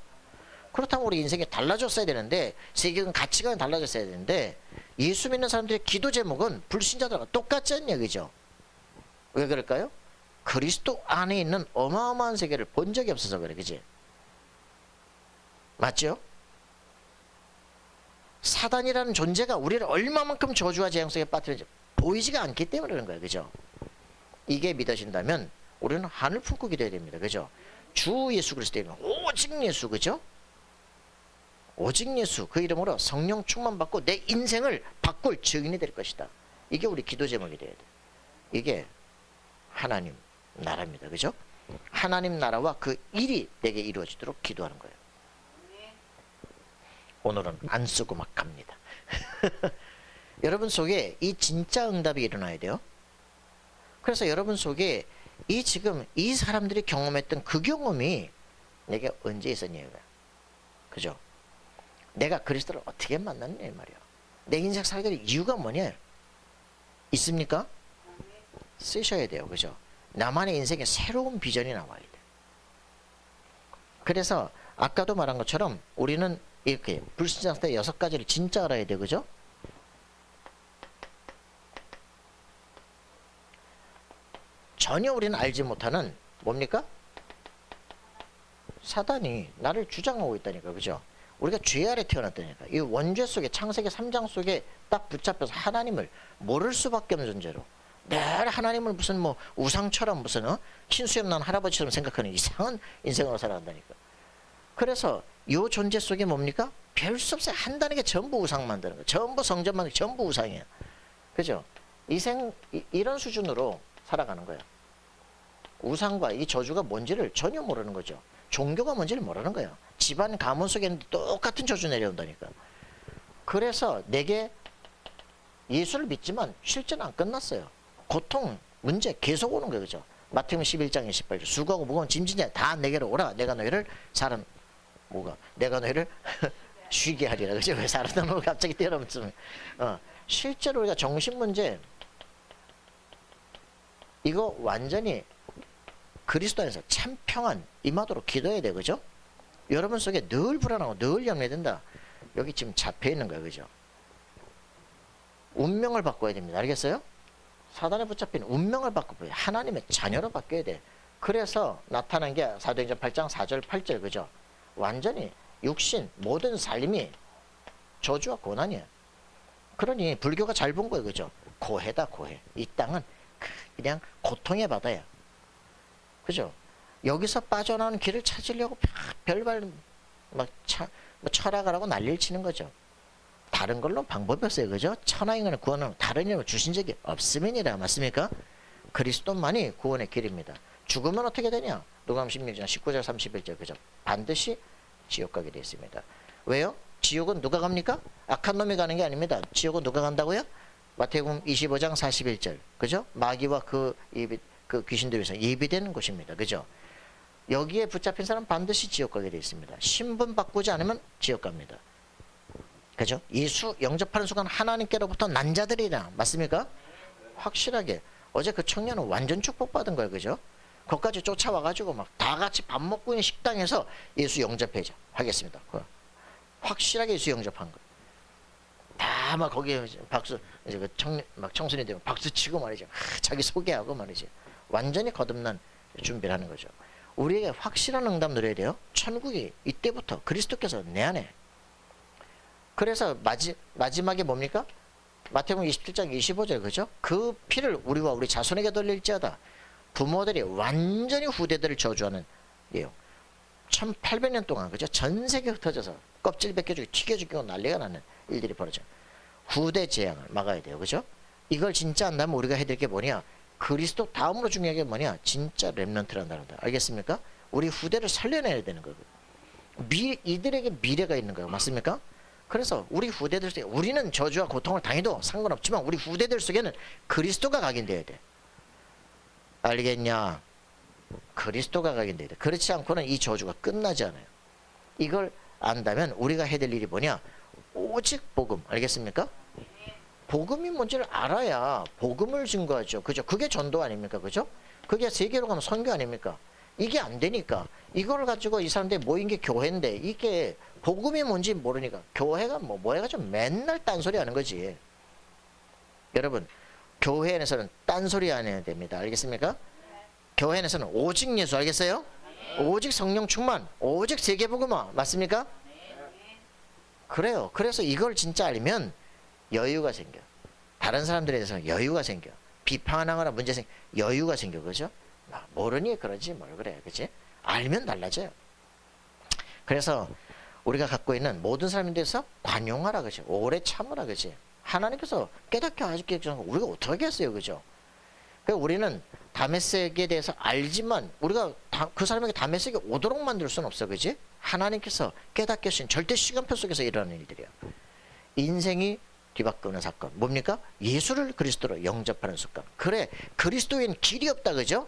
그렇다면 우리 인생이 달라졌어야 되는데, 세계관 가치관이 달라졌어야 되는데, 예수 믿는 사람들의 기도 제목은 불신자들과 똑같지 않냐, 그죠? 왜 그럴까요? 그리스도 안에 있는 어마어마한 세계를 본 적이 없어서 그래, 그지? 맞죠? 사단이라는 존재가 우리를 얼마만큼 저주와 재앙 속에 빠뜨리는지 보이지가 않기 때문에 그런 거예요, 그죠? 이게 믿어진다면 우리는 하늘 품고 기도해야 됩니다, 그죠? 주 예수 그리스도의 이름, 오직 예수, 그죠? 오직 예수, 그 이름으로 성령 충만 받고 내 인생을 바꿀 증인이 될 것이다. 이게 우리 기도 제목이 돼야 돼. 이게 하나님 나라입니다, 그죠? 하나님 나라와 그 일이 내게 이루어지도록 기도하는 거예요. 오늘은 안 쓰고 막 갑니다. 여러분 속에 이 진짜 응답이 일어나야 돼요. 그래서 여러분 속에 이 지금 이 사람들이 경험했던 그 경험이 내게 언제 있었냐 이거야. 그죠? 내가 그리스도를 어떻게 만났냐 이 말이야. 내 인생 살게 될 이유가 뭐냐? 있습니까? 쓰셔야 돼요. 그죠? 나만의 인생에 새로운 비전이 나와야 돼. 그래서 아까도 말한 것처럼 우리는 이렇게 불신자 상태 6가지를 진짜 알아야 돼. 그죠? 전혀 우리는 알지 못하는 뭡니까? 사단이 나를 주장하고 있다니까. 그죠? 우리가 죄 아래 태어났다니까. 이 원죄 속에, 창세기 3장 속에 딱 붙잡혀서 하나님을 모를 수밖에 없는 존재로 늘 하나님을 무슨 뭐 우상처럼 무슨 친수염 난 할아버지처럼 생각하는 이상한 인생으로 살아간다니까. 그래서 이 존재 속에 뭡니까? 별 수 없어요. 한다는 게 전부 우상 만드는 거예요. 전부 성전 만드는 게 전부 우상이에요. 그죠? 이런 수준으로 살아가는 거예요. 우상과 이 저주가 뭔지를 전혀 모르는 거죠. 종교가 뭔지를 모르는 거예요. 집안 가문 속에 똑같은 저주 내려온다니까. 그래서 내게 예수를 믿지만 실제는 안 끝났어요. 고통, 문제 계속 오는 거예요. 그죠? 마태복음 11장 28절 수고하고 무거운 짐진자 다 내게로 오라. 내가 너희를 내가 너희를 쉬게 하리라. 그죠? 왜 사람들은 갑자기 때려붙으면 실제로 우리가 정신 문제 이거 완전히 그리스도 안에서 참 평안 임하도록 기도해야 돼. 그죠? 여러분 속에 늘 불안하고 늘 염려된다. 여기 지금 잡혀 있는 거예요. 그죠? 운명을 바꿔야 됩니다. 알겠어요? 사단에 붙잡힌 운명을 바꿔야 하나님의 자녀로 바뀌어야 돼. 그래서 나타난 게 사도행전 8장 4절 8절 그죠? 완전히 육신 모든 삶이 저주와 고난이야. 그러니 불교가 잘 본 거예요. 그죠? 고해다 고해. 이 땅은 그냥 고통의 바다야. 그죠? 여기서 빠져나오는 길을 찾으려고 별발 철학하라고 난리를 치는 거죠. 다른 걸로 방법이 없어요. 그죠? 천하인간을 구원하는 다른 이름을 주신 적이 없음이니라. 맞습니까? 그리스도만이 구원의 길입니다. 죽으면 어떻게 되냐? 누가복음 16장 19절 31절 그죠? 반드시 지옥 가게 되어 있습니다. 왜요? 지옥은 누가 갑니까? 악한 놈이 가는 게 아닙니다. 지옥은 누가 간다고요? 마태복음 25장 41절 그죠? 마귀와 그 귀신들에 의해서 예비되는 곳입니다. 그죠? 여기에 붙잡힌 사람 반드시 지옥 가게 되어 있습니다. 신분 바꾸지 않으면 지옥 갑니다. 그죠? 예수 영접하는 순간 하나님께로부터 난 자들이라. 맞습니까? 확실하게. 어제 그 청년은 완전 축복받은 거예요. 그죠? 거기까지 쫓아와가지고 막 다 같이 밥 먹고 있는 식당에서 예수 영접해자 하겠습니다. 확실하게 예수 영접한 거예요. 다 막 거기에 박수, 이제 막 청소년들 박수 치고 말이죠. 자기 소개하고 말이죠. 완전히 거듭난 준비를 하는 거죠. 우리에게 확실한 응답 누려야 돼요. 천국이 이때부터 그리스도께서 내 안에. 그래서 마지막에 뭡니까? 마태복음 27장 25절 그죠? 그 피를 우리와 우리 자손에게 돌릴지어다. 부모들이 완전히 후대들을 저주하는 예요. 1800년 동안 그죠? 전 세계에 흩어져서 껍질 벗겨주고 튀겨주고 난리가 나는 일들이 벌어져요. 후대 재앙을 막아야 돼요. 그죠? 이걸 진짜 안다면 우리가 해야 될 게 뭐냐? 그리스도 다음으로 중요한 게 뭐냐? 진짜 렘넌트란다는 거. 알겠습니까? 우리 후대를 살려내야 되는 거고요. 이들에게 미래가 있는 거예요. 맞습니까? 그래서 우리 후대들 속에 우리는 저주와 고통을 당해도 상관없지만 우리 후대들 속에는 그리스도가 각인돼야 돼. 알겠냐? 그리스도가 각인돼야 돼. 그렇지 않고는 이 저주가 끝나지 않아요. 이걸 안다면 우리가 해야 될 일이 뭐냐? 오직 복음. 알겠습니까? 복음이 뭔지를 알아야 복음을 증거하죠. 그죠? 그게 전도 아닙니까? 그죠? 그게 세계로 가면 선교 아닙니까? 이게 안 되니까 이걸 가지고 이 사람들이 모인 게 교회인데 이게 복음이 뭔지 모르니까 교회가 뭐 해가지고 맨날 딴소리 하는 거지. 여러분 교회 안에서는 딴소리 안 해야 됩니다. 알겠습니까? 교회 안에서는 오직 예수. 알겠어요? 오직 성령 충만, 오직 세계복음화. 맞습니까? 그래요. 그래서 이걸 진짜 알면 여유가 생겨. 다른 사람들에 대해서는 여유가 생겨. 비판하거나 문제 생겨. 여유가 생겨. 그죠? 모르니 그러지 뭘 그래. 그치? 알면 달라져요. 그래서 우리가 갖고 있는 모든 사람에 대해서 관용하라. 그치? 오래 참으라. 그치? 하나님께서 깨닫게 하셨기 때문에 우리가 어떻게 하겠어요. 그죠? 그러니까 우리는 다메섹에 대해서 알지만 우리가 그 사람에게 다메섹이 오도록 만들 수는 없어. 그지? 하나님께서 깨닫게 하신 절대 시간표 속에서 일어나는 일들이야. 인생이 뒤바꾸는 사건. 뭡니까? 예수를 그리스도로 영접하는 습관. 그래, 그리스도인 길이 없다. 그죠?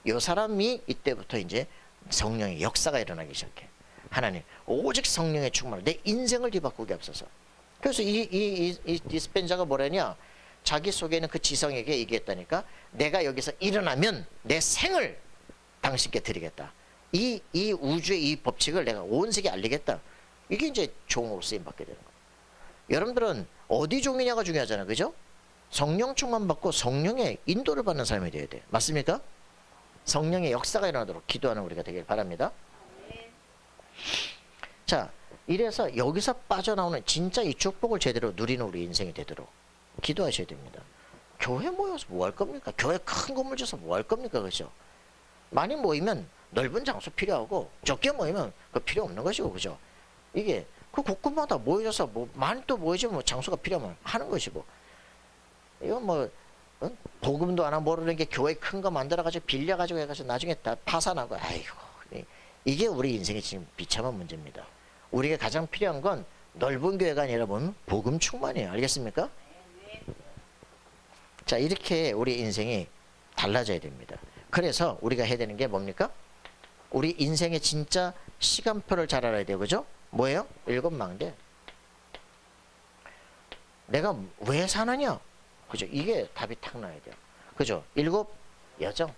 이 사람이 이때부터 이제 성령의 역사가 일어나기 시작해. 하나님, 오직 성령의 충만을 내 인생을 뒤바꾸게 앞서서. 그래서 이 디스펜자가 뭐라냐? 자기 속에 있는 그 지성에게 얘기했다니까. 내가 여기서 일어나면 내 생을 당신께 드리겠다. 이 우주의 이 법칙을 내가 온 세계에 알리겠다. 이게 이제 종으로 쓰임 받게 되는 거예요. 여러분들은 어디 종이냐가 중요하잖아요. 그죠? 성령 충만 받고 성령의 인도를 받는 사람이 돼야 돼. 맞습니까? 성령의 역사가 일어나도록 기도하는 우리가 되길 바랍니다. 자, 이래서 여기서 빠져나오는 진짜 이 축복을 제대로 누리는 우리 인생이 되도록 기도하셔야 됩니다. 교회 모여서 뭐 할 겁니까? 교회 큰 건물 줘서 뭐 할 겁니까? 그죠? 많이 모이면 넓은 장소 필요하고 적게 모이면 그 필요 없는 것이고. 그죠? 이게 그 곳곳마다 모여서 뭐 많이 또 모이지면 뭐 장소가 필요하면 하는 것이고. 이건 뭐 복음도 안 하고 모르는 게 교회 큰 거 만들어가지고 빌려가지고 해가지고 나중에 다 파산하고. 아이고, 이게 우리 인생의 지금 비참한 문제입니다. 우리가 가장 필요한 건 넓은 교회가 아니라 뭐는 복음 충만이에요. 알겠습니까? 자, 이렇게 우리 인생이 달라져야 됩니다. 그래서 우리가 해야 되는 게 뭡니까? 우리 인생의 진짜 시간표를 잘 알아야 돼요. 그죠? 뭐예요? 일곱 망대. 내가 왜 사느냐? 그죠? 이게 답이 탁 나야 돼요. 그죠? 일곱 여정.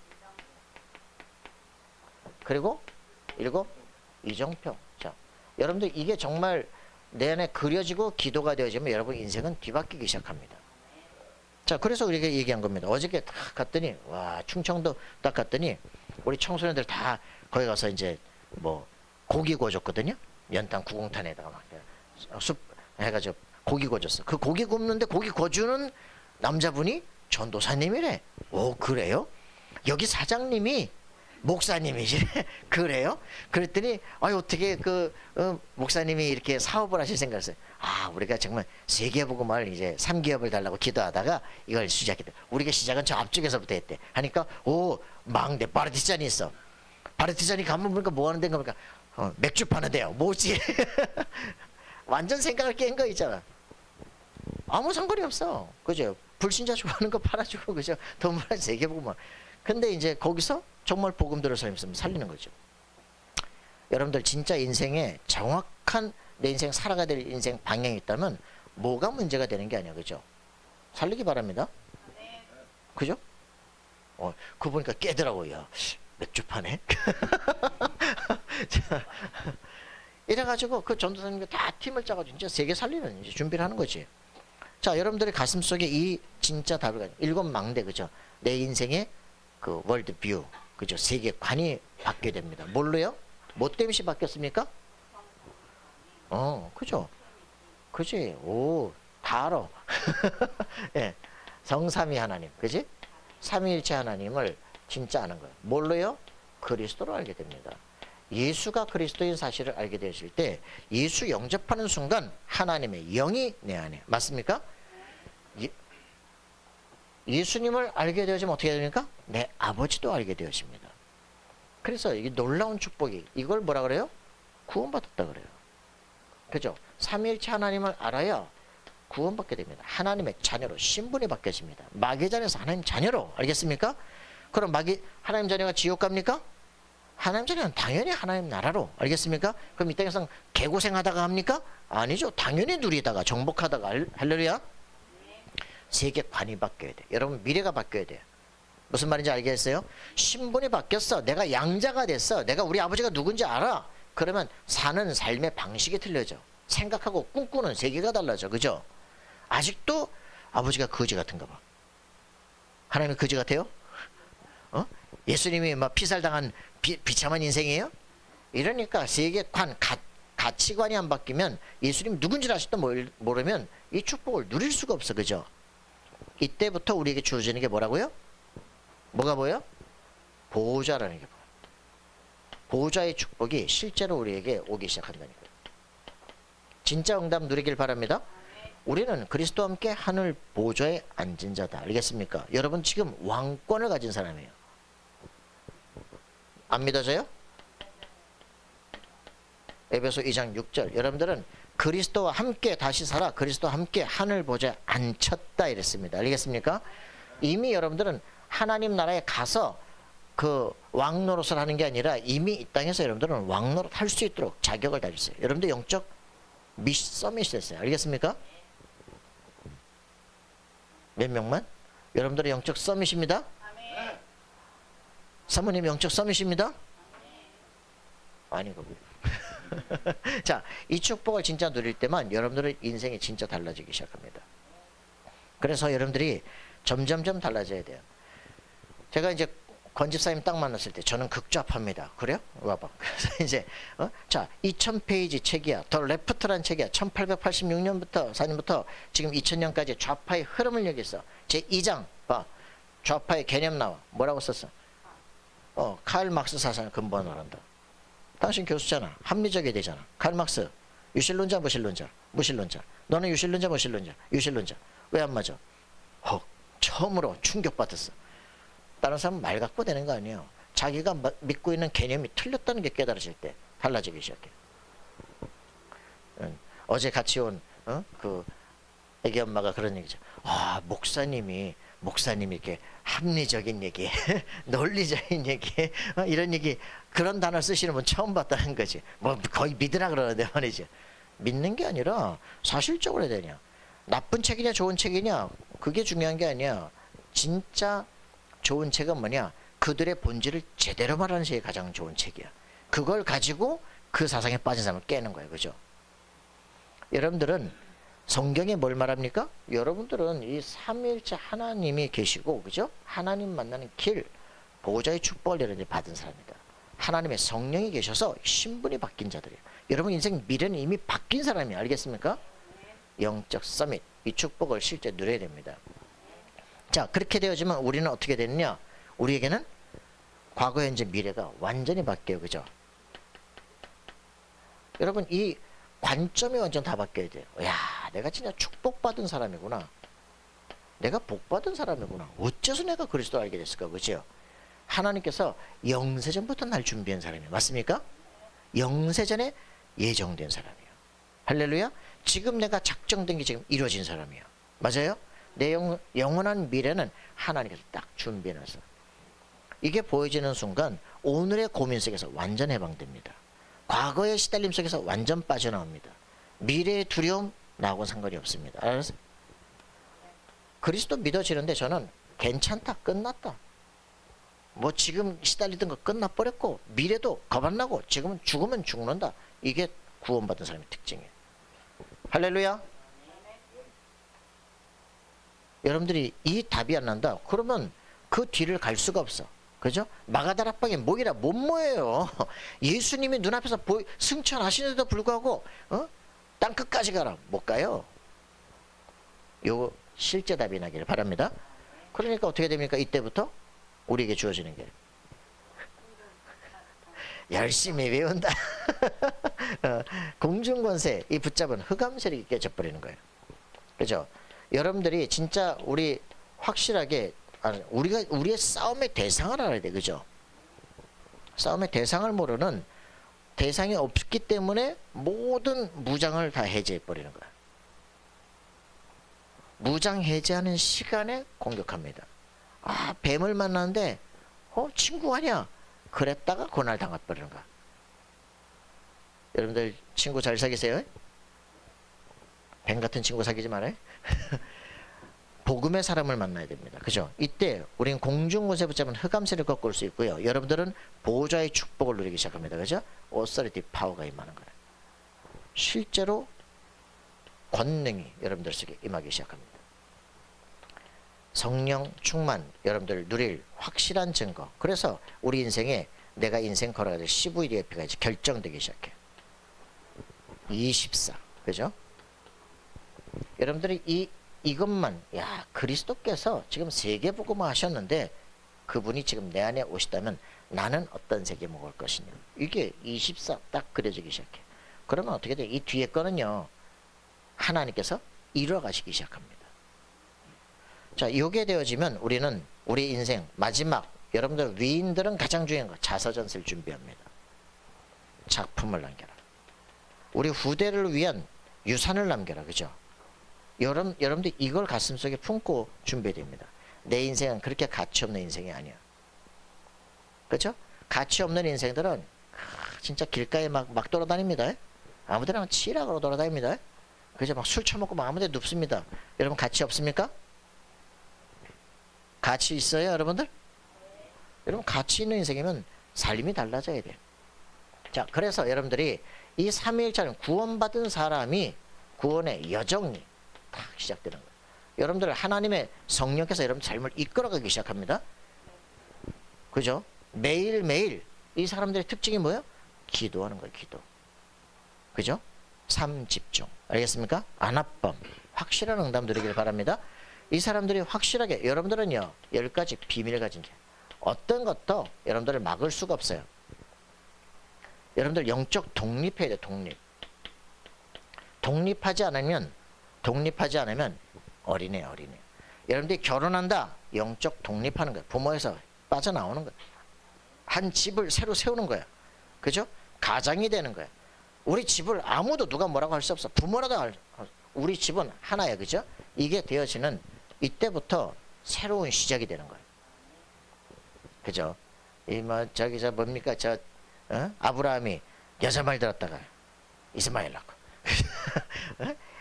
그리고 일곱 이정표. 자, 여러분들 이게 정말 내 안에 그려지고 기도가 되어지면 여러분 인생은 뒤바뀌기 시작합니다. 자, 그래서 우리가 얘기한 겁니다. 어저께 딱 갔더니, 와, 충청도 딱 갔더니, 우리 청소년들 다 거기 가서 이제 뭐 고기 구워줬거든요. 연탄 구공탄에다가 막 숲 해가지고 고기 구워줬어. 그 고기 굽는데 고기 구워주는 남자분이 전도사님이래. 오, 그래요? 여기 사장님이 목사님이시래. 그래요? 그랬더니 어떻게 목사님이 이렇게 사업을 하실 생각했어요. 우리가 정말 세계복음을 이제 3기업을 달라고 기도하다가 이걸 시작했대. 우리가 시작은 저 앞쪽에서부터 했대. 하니까 망대 바르티잔이 있어. 바르티잔이 가면 보니까 뭐 하는 데인가 보니까 맥주 파는 데요. 뭐지? 완전 생각을 깬 거 있잖아. 아무 상관이 없어. 그죠? 불신자 좋아하는 거 팔아주고, 그죠? 돈 벌어 세계복음을. 근데 이제 거기서 정말 복음 들을 사람이 있으면 살리는 거죠. 여러분들 진짜 인생에 정확한 내 인생 살아가야 될 인생 방향이 있다면 뭐가 문제가 되는 게 아니야. 그죠? 살리기 바랍니다. 그죠? 그거 보니까 깨더라고요. 맥주 파네. 이래가지고 그 전도사님과 다 팀을 짜가지고 이제 세계 살리는 이제 준비를 하는 거지. 자, 여러분들의 가슴 속에 이 진짜 답을 가지고 일곱 망대, 그죠? 내 인생의 그 월드뷰, 그죠? 세계관이 바뀌게 됩니다. 뭘로요? 뭐 때문에 바뀌었습니까? 그죠? 그지? 다 알아. 예, 성삼위 하나님, 그지? 삼위일체 하나님을 진짜 아는 거예요. 뭘로요? 그리스도로 알게 됩니다. 예수가 그리스도인 사실을 알게 되실 때 예수 영접하는 순간 하나님의 영이 내 안에, 맞습니까? 예수님을 알게 되어지면 어떻게 됩니까? 내 아버지도 알게 되어집니다. 그래서 이 놀라운 축복이, 이걸 뭐라 그래요? 구원받았다 그래요. 그죠? 삼위일체 하나님을 알아야 구원받게 됩니다. 하나님의 자녀로 신분이 바뀌어집니다. 마귀자녀에서 하나님 자녀로, 알겠습니까? 그럼 하나님 자녀가 지옥 갑니까? 하나님 자녀는 당연히 하나님 나라로, 알겠습니까? 그럼 이 땅에서 개고생하다가 합니까? 아니죠. 당연히 누리다가 정복하다가, 할렐루야. 세계관이 바뀌어야 돼. 여러분 미래가 바뀌어야 돼요. 무슨 말인지 알겠어요? 신분이 바뀌었어. 내가 양자가 됐어. 내가 우리 아버지가 누군지 알아. 그러면 사는 삶의 방식이 틀려져. 생각하고 꿈꾸는 세계가 달라져. 그죠? 아직도 아버지가 거지 같은가 봐. 하나님이 거지 같아요? 예수님이 막 피살당한 비참한 인생이에요? 이러니까 세계관, 가치관이 안 바뀌면, 예수님 누군지 아직도 모르면 이 축복을 누릴 수가 없어. 그죠? 이때부터 우리에게 주어지는 게 뭐라고요? 뭐가 보여? 보호자라는 게 보여. 보호자의 축복이 실제로 우리에게 오기 시작한다니까요. 진짜 응답 누리길 바랍니다. 우리는 그리스도와 함께 하늘 보좌에 앉은 자다. 알겠습니까? 여러분 지금 왕권을 가진 사람이에요. 안 믿어져요? 에베소 2장 6절. 여러분들은 그리스도와 함께 다시 살아 그리스도와 함께 하늘 보좌에 앉혔다 이랬습니다. 알겠습니까? 이미 여러분들은 하나님 나라에 가서 그 왕노릇을 하는 게 아니라 이미 이 땅에서 여러분들은 왕노릇 할 수 있도록 자격을 가졌어요. 여러분들 영적 서밋이 됐어요. 알겠습니까? 몇 명만? 여러분들의 영적 서밋입니다. 사모님 영적 서밋입니다. 아니거든요. 자, 이 축복을 진짜 누릴 때만 여러분들의 인생이 진짜 달라지기 시작합니다. 그래서 여러분들이 점점점 달라져야 돼요. 제가 이제 권집사님 딱 만났을 때 저는 극좌파입니다. 그래요? 와봐. 그래서 이제 자, 2000페이지 책이야. 더 레프트란 책이야. 1886년부터 4년부터 지금 2000년까지 좌파의 흐름을 얘기했어. 제 2장 봐. 좌파의 개념 나와. 뭐라고 썼어? 칼 막스 사상을 근본으로 한다. 당신 교수잖아. 합리적이 되잖아. 칼 막스. 유실론자, 무실론자. 무실론자. 너는 유실론자, 무실론자. 유실론자. 왜 안 맞아? 처음으로 충격받았어. 다른 사람은 말 갖고 되는 거 아니에요. 자기가 믿고 있는 개념이 틀렸다는 게 깨달아질 때 달라지기 시작해. 어제 같이 온 그 애기 엄마가 그런 얘기죠. 목사님이 목사님이 이렇게 합리적인 얘기, 논리적인 얘기, 이런 얘기, 그런 단어 쓰시는 분 처음 봤다는 거지. 뭐 거의 믿으라 그러는데 말이죠. 믿는 게 아니라 사실적으로 해야 되냐. 나쁜 책이냐 좋은 책이냐 그게 중요한 게 아니야. 진짜 좋은 책은 뭐냐. 그들의 본질을 제대로 말하는 책이 가장 좋은 책이야. 그걸 가지고 그 사상에 빠진 사람을 깨는 거예요. 그죠? 여러분들은 성경에 뭘 말합니까? 여러분들은 이 삼위일체 하나님이 계시고, 그죠? 하나님 만나는 길, 보호자의 축복을 여러분들이 받은 사람이다. 하나님의 성령이 계셔서 신분이 바뀐 자들이에요. 여러분 인생 미래는 이미 바뀐 사람이에요. 알겠습니까? 영적 서밋, 이 축복을 실제 누려야 됩니다. 자, 그렇게 되어지면 우리는 어떻게 되느냐? 우리에게는 과거, 현재, 미래가 완전히 바뀌어요. 그죠? 여러분 이 관점이 완전 다 바뀌어야 돼요. 야, 내가 진짜 축복받은 사람이구나. 내가 복받은 사람이구나. 어째서 내가 그리스도를 알게 됐을까? 그죠? 하나님께서 영세전부터 날 준비한 사람이에요. 맞습니까? 영세전에 예정된 사람이에요. 할렐루야. 지금 내가 작정된 게 지금 이루어진 사람이에요. 맞아요? 내 영원한 미래는 하나님께서 딱 준비해놨어. 이게 보여지는 순간 오늘의 고민 속에서 완전 해방됩니다. 과거의 시달림 속에서 완전 빠져나옵니다. 미래의 두려움 나하고는 상관이 없습니다. 알았어요? 그리스도 믿어지는데 저는 괜찮다, 끝났다. 뭐 지금 시달리던 거 끝나버렸고 미래도 겁 안 나고 지금은 죽으면 죽는다. 이게 구원받은 사람의 특징이에요. 할렐루야. 여러분들이 이 답이 안 난다 그러면 그 뒤를 갈 수가 없어. 그죠? 마가다락방에 모이라 못 모여요. 예수님이 눈앞에서 승천하시는데도 불구하고 땅끝까지 가라 못 가요. 요거 실제 답이 나기를 바랍니다. 그러니까 어떻게 됩니까? 이때부터 우리에게 주어지는 게 열심히 외운다. 공중권세 이 붙잡은 흑암 세력이 깨져버리는 거예요. 그죠? 여러분들이 진짜 우리 확실하게 우리의 싸움의 대상을 알아야 돼. 그죠? 싸움의 대상을 모르는 대상이 없기 때문에 모든 무장을 다 해제해 버리는 거야. 무장 해제하는 시간에 공격합니다. 아, 뱀을 만났는데 친구 아니야? 그랬다가 고날 당해버리는 거야. 여러분들 친구 잘 사귀세요? 뱀 같은 친구 사귀지 말아요. 복음의 사람을 만나야 됩니다. 그죠? 이때 우리는 공중권세 붙잡은 흑암세를 꺾을 수 있고요. 여러분들은 보호자의 축복을 누리기 시작합니다. 그죠? 오서리티 파워가 임하는 거예요. 실제로 권능이 여러분들 속에 임하기 시작합니다. 성령 충만 여러분들 누릴 확실한 증거. 그래서 우리 인생에 내가 인생 걸어야 될 CVDF가 이제 결정되기 시작해요. 24. 그죠? 여러분들이 이것만 야 그리스도께서 지금 세계복음화 하셨는데 그분이 지금 내 안에 오시다면 나는 어떤 세계 먹을 것이냐. 이게 24 딱 그려지기 시작해. 그러면 어떻게 돼? 이 뒤에 거는요. 하나님께서 이루어 가시기 시작합니다. 자, 이게 되어지면 우리는 우리 인생 마지막 여러분들 위인들은 가장 중요한 거 자서전서를 준비합니다. 작품을 남겨라. 우리 후대를 위한 유산을 남겨라. 그죠? 여러분들 이걸 가슴속에 품고 준비됩니다. 내 인생은 그렇게 가치 없는 인생이 아니야. 그렇죠? 가치 없는 인생들은 진짜 길가에 막 돌아다닙니다. 아무데나 치락으로 돌아다닙니다. 그죠? 막 술 처먹고 막 아무데 눕습니다. 여러분 가치 없습니까? 가치 있어요, 여러분들? 여러분 가치 있는 인생이면 삶이 달라져야 돼요. 자, 그래서 여러분들이 이 삼위일체는 구원받은 사람이 구원의 여정이 딱 시작되는 거예요. 여러분들 하나님의 성령께서 여러분 삶을 이끌어가기 시작합니다. 그죠? 매일매일 이 사람들의 특징이 뭐예요? 기도하는 거예요. 기도. 그죠? 삶 집중. 알겠습니까? 안압범. 확실한 응답 드리길 바랍니다. 이 사람들이 확실하게 여러분들은요 10가지 비밀을 가진 게 어떤 것도 여러분들을 막을 수가 없어요. 여러분들 영적 독립해야 돼. 독립하지 않으면 어린애. 여러분들이 결혼한다. 영적 독립하는 거야. 부모에서 빠져나오는 거야. 한 집을 새로 세우는 거야. 그죠? 가장이 되는 거야. 우리 집을 아무도 누가 뭐라고 할 수 없어. 부모라도 우리 집은 하나야. 그죠? 이게 되어지는 이때부터 새로운 시작이 되는 거예요. 그죠? 저기 뭡니까? 아브라함이 여자 말 들었다가 이스마엘 낳고.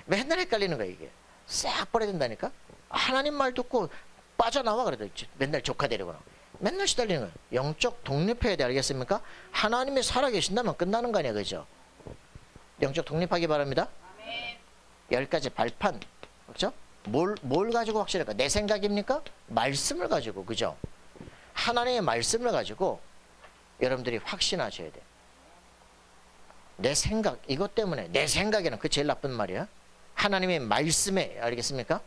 맨날 헷갈리는 거야, 이게. 싹 버려진다니까? 하나님 말 듣고 빠져나와 그래도 맨날 조카 데리고 나와. 맨날 시달리는 거예요. 영적 독립해야 돼, 알겠습니까? 하나님이 살아계신다면 끝나는 거 아니야, 그죠? 영적 독립하기 바랍니다. 10가지 발판, 그죠? 뭘 가지고 확실할까? 내 생각입니까? 말씀을 가지고, 그죠? 하나님의 말씀을 가지고 여러분들이 확신하셔야 돼. 내 생각, 이것 때문에 내 생각에는 그 제일 나쁜 말이야. 하나님의 말씀에, 알겠습니까?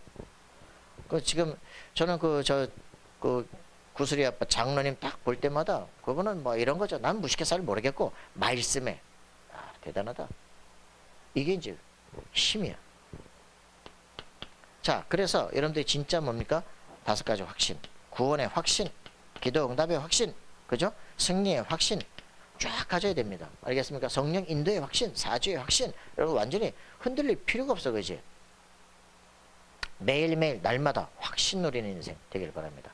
지금 저는 구슬이 아빠 장로님 딱 볼 때마다 그거는 뭐 이런 거죠. 난 무식해서 잘 모르겠고 말씀에 대단하다. 이게 이제 힘이야. 자, 그래서 여러분들이 진짜 뭡니까? 5가지 확신, 구원의 확신, 기도 응답의 확신, 그죠? 승리의 확신 쫙 가져야 됩니다. 알겠습니까? 성령 인도의 확신, 사주의 확신, 여러분 완전히 흔들릴 필요가 없어, 그지? 매일매일 날마다 확신 누리는 인생 되길 바랍니다.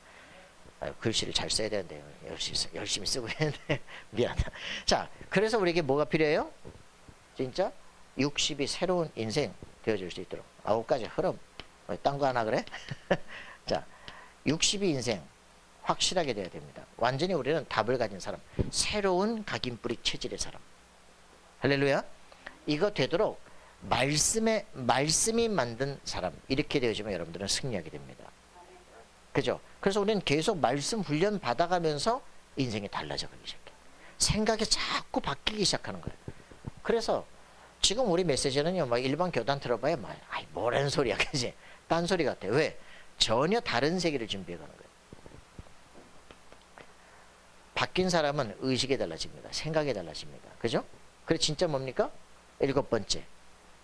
글씨를 잘 써야 되는데 열심히 쓰고 있는데 미안하다. 자, 그래서 우리에게 뭐가 필요해요? 진짜 60이 새로운 인생 되어줄 수 있도록 9가지 흐름. 딴 거 하나 그래? 자, 60이 인생 확실하게 돼야 됩니다. 완전히 우리는 답을 가진 사람, 새로운 각인뿌리 체질의 사람. 할렐루야. 이거 되도록 말씀이 만든 사람, 이렇게 되어지면 여러분들은 승리하게 됩니다. 그죠? 그래서 우리는 계속 말씀 훈련 받아가면서 인생이 달라져가기 시작해. 생각이 자꾸 바뀌기 시작하는 거예요. 그래서 지금 우리 메시지는요, 막 일반 교단 들어봐야 뭐라는 소리야, 그지? 딴 소리 같아. 왜? 전혀 다른 세계를 준비해가는 거예요. 바뀐 사람은 의식이 달라집니다. 생각이 달라집니다. 그죠? 그래 진짜 뭡니까? 7번째,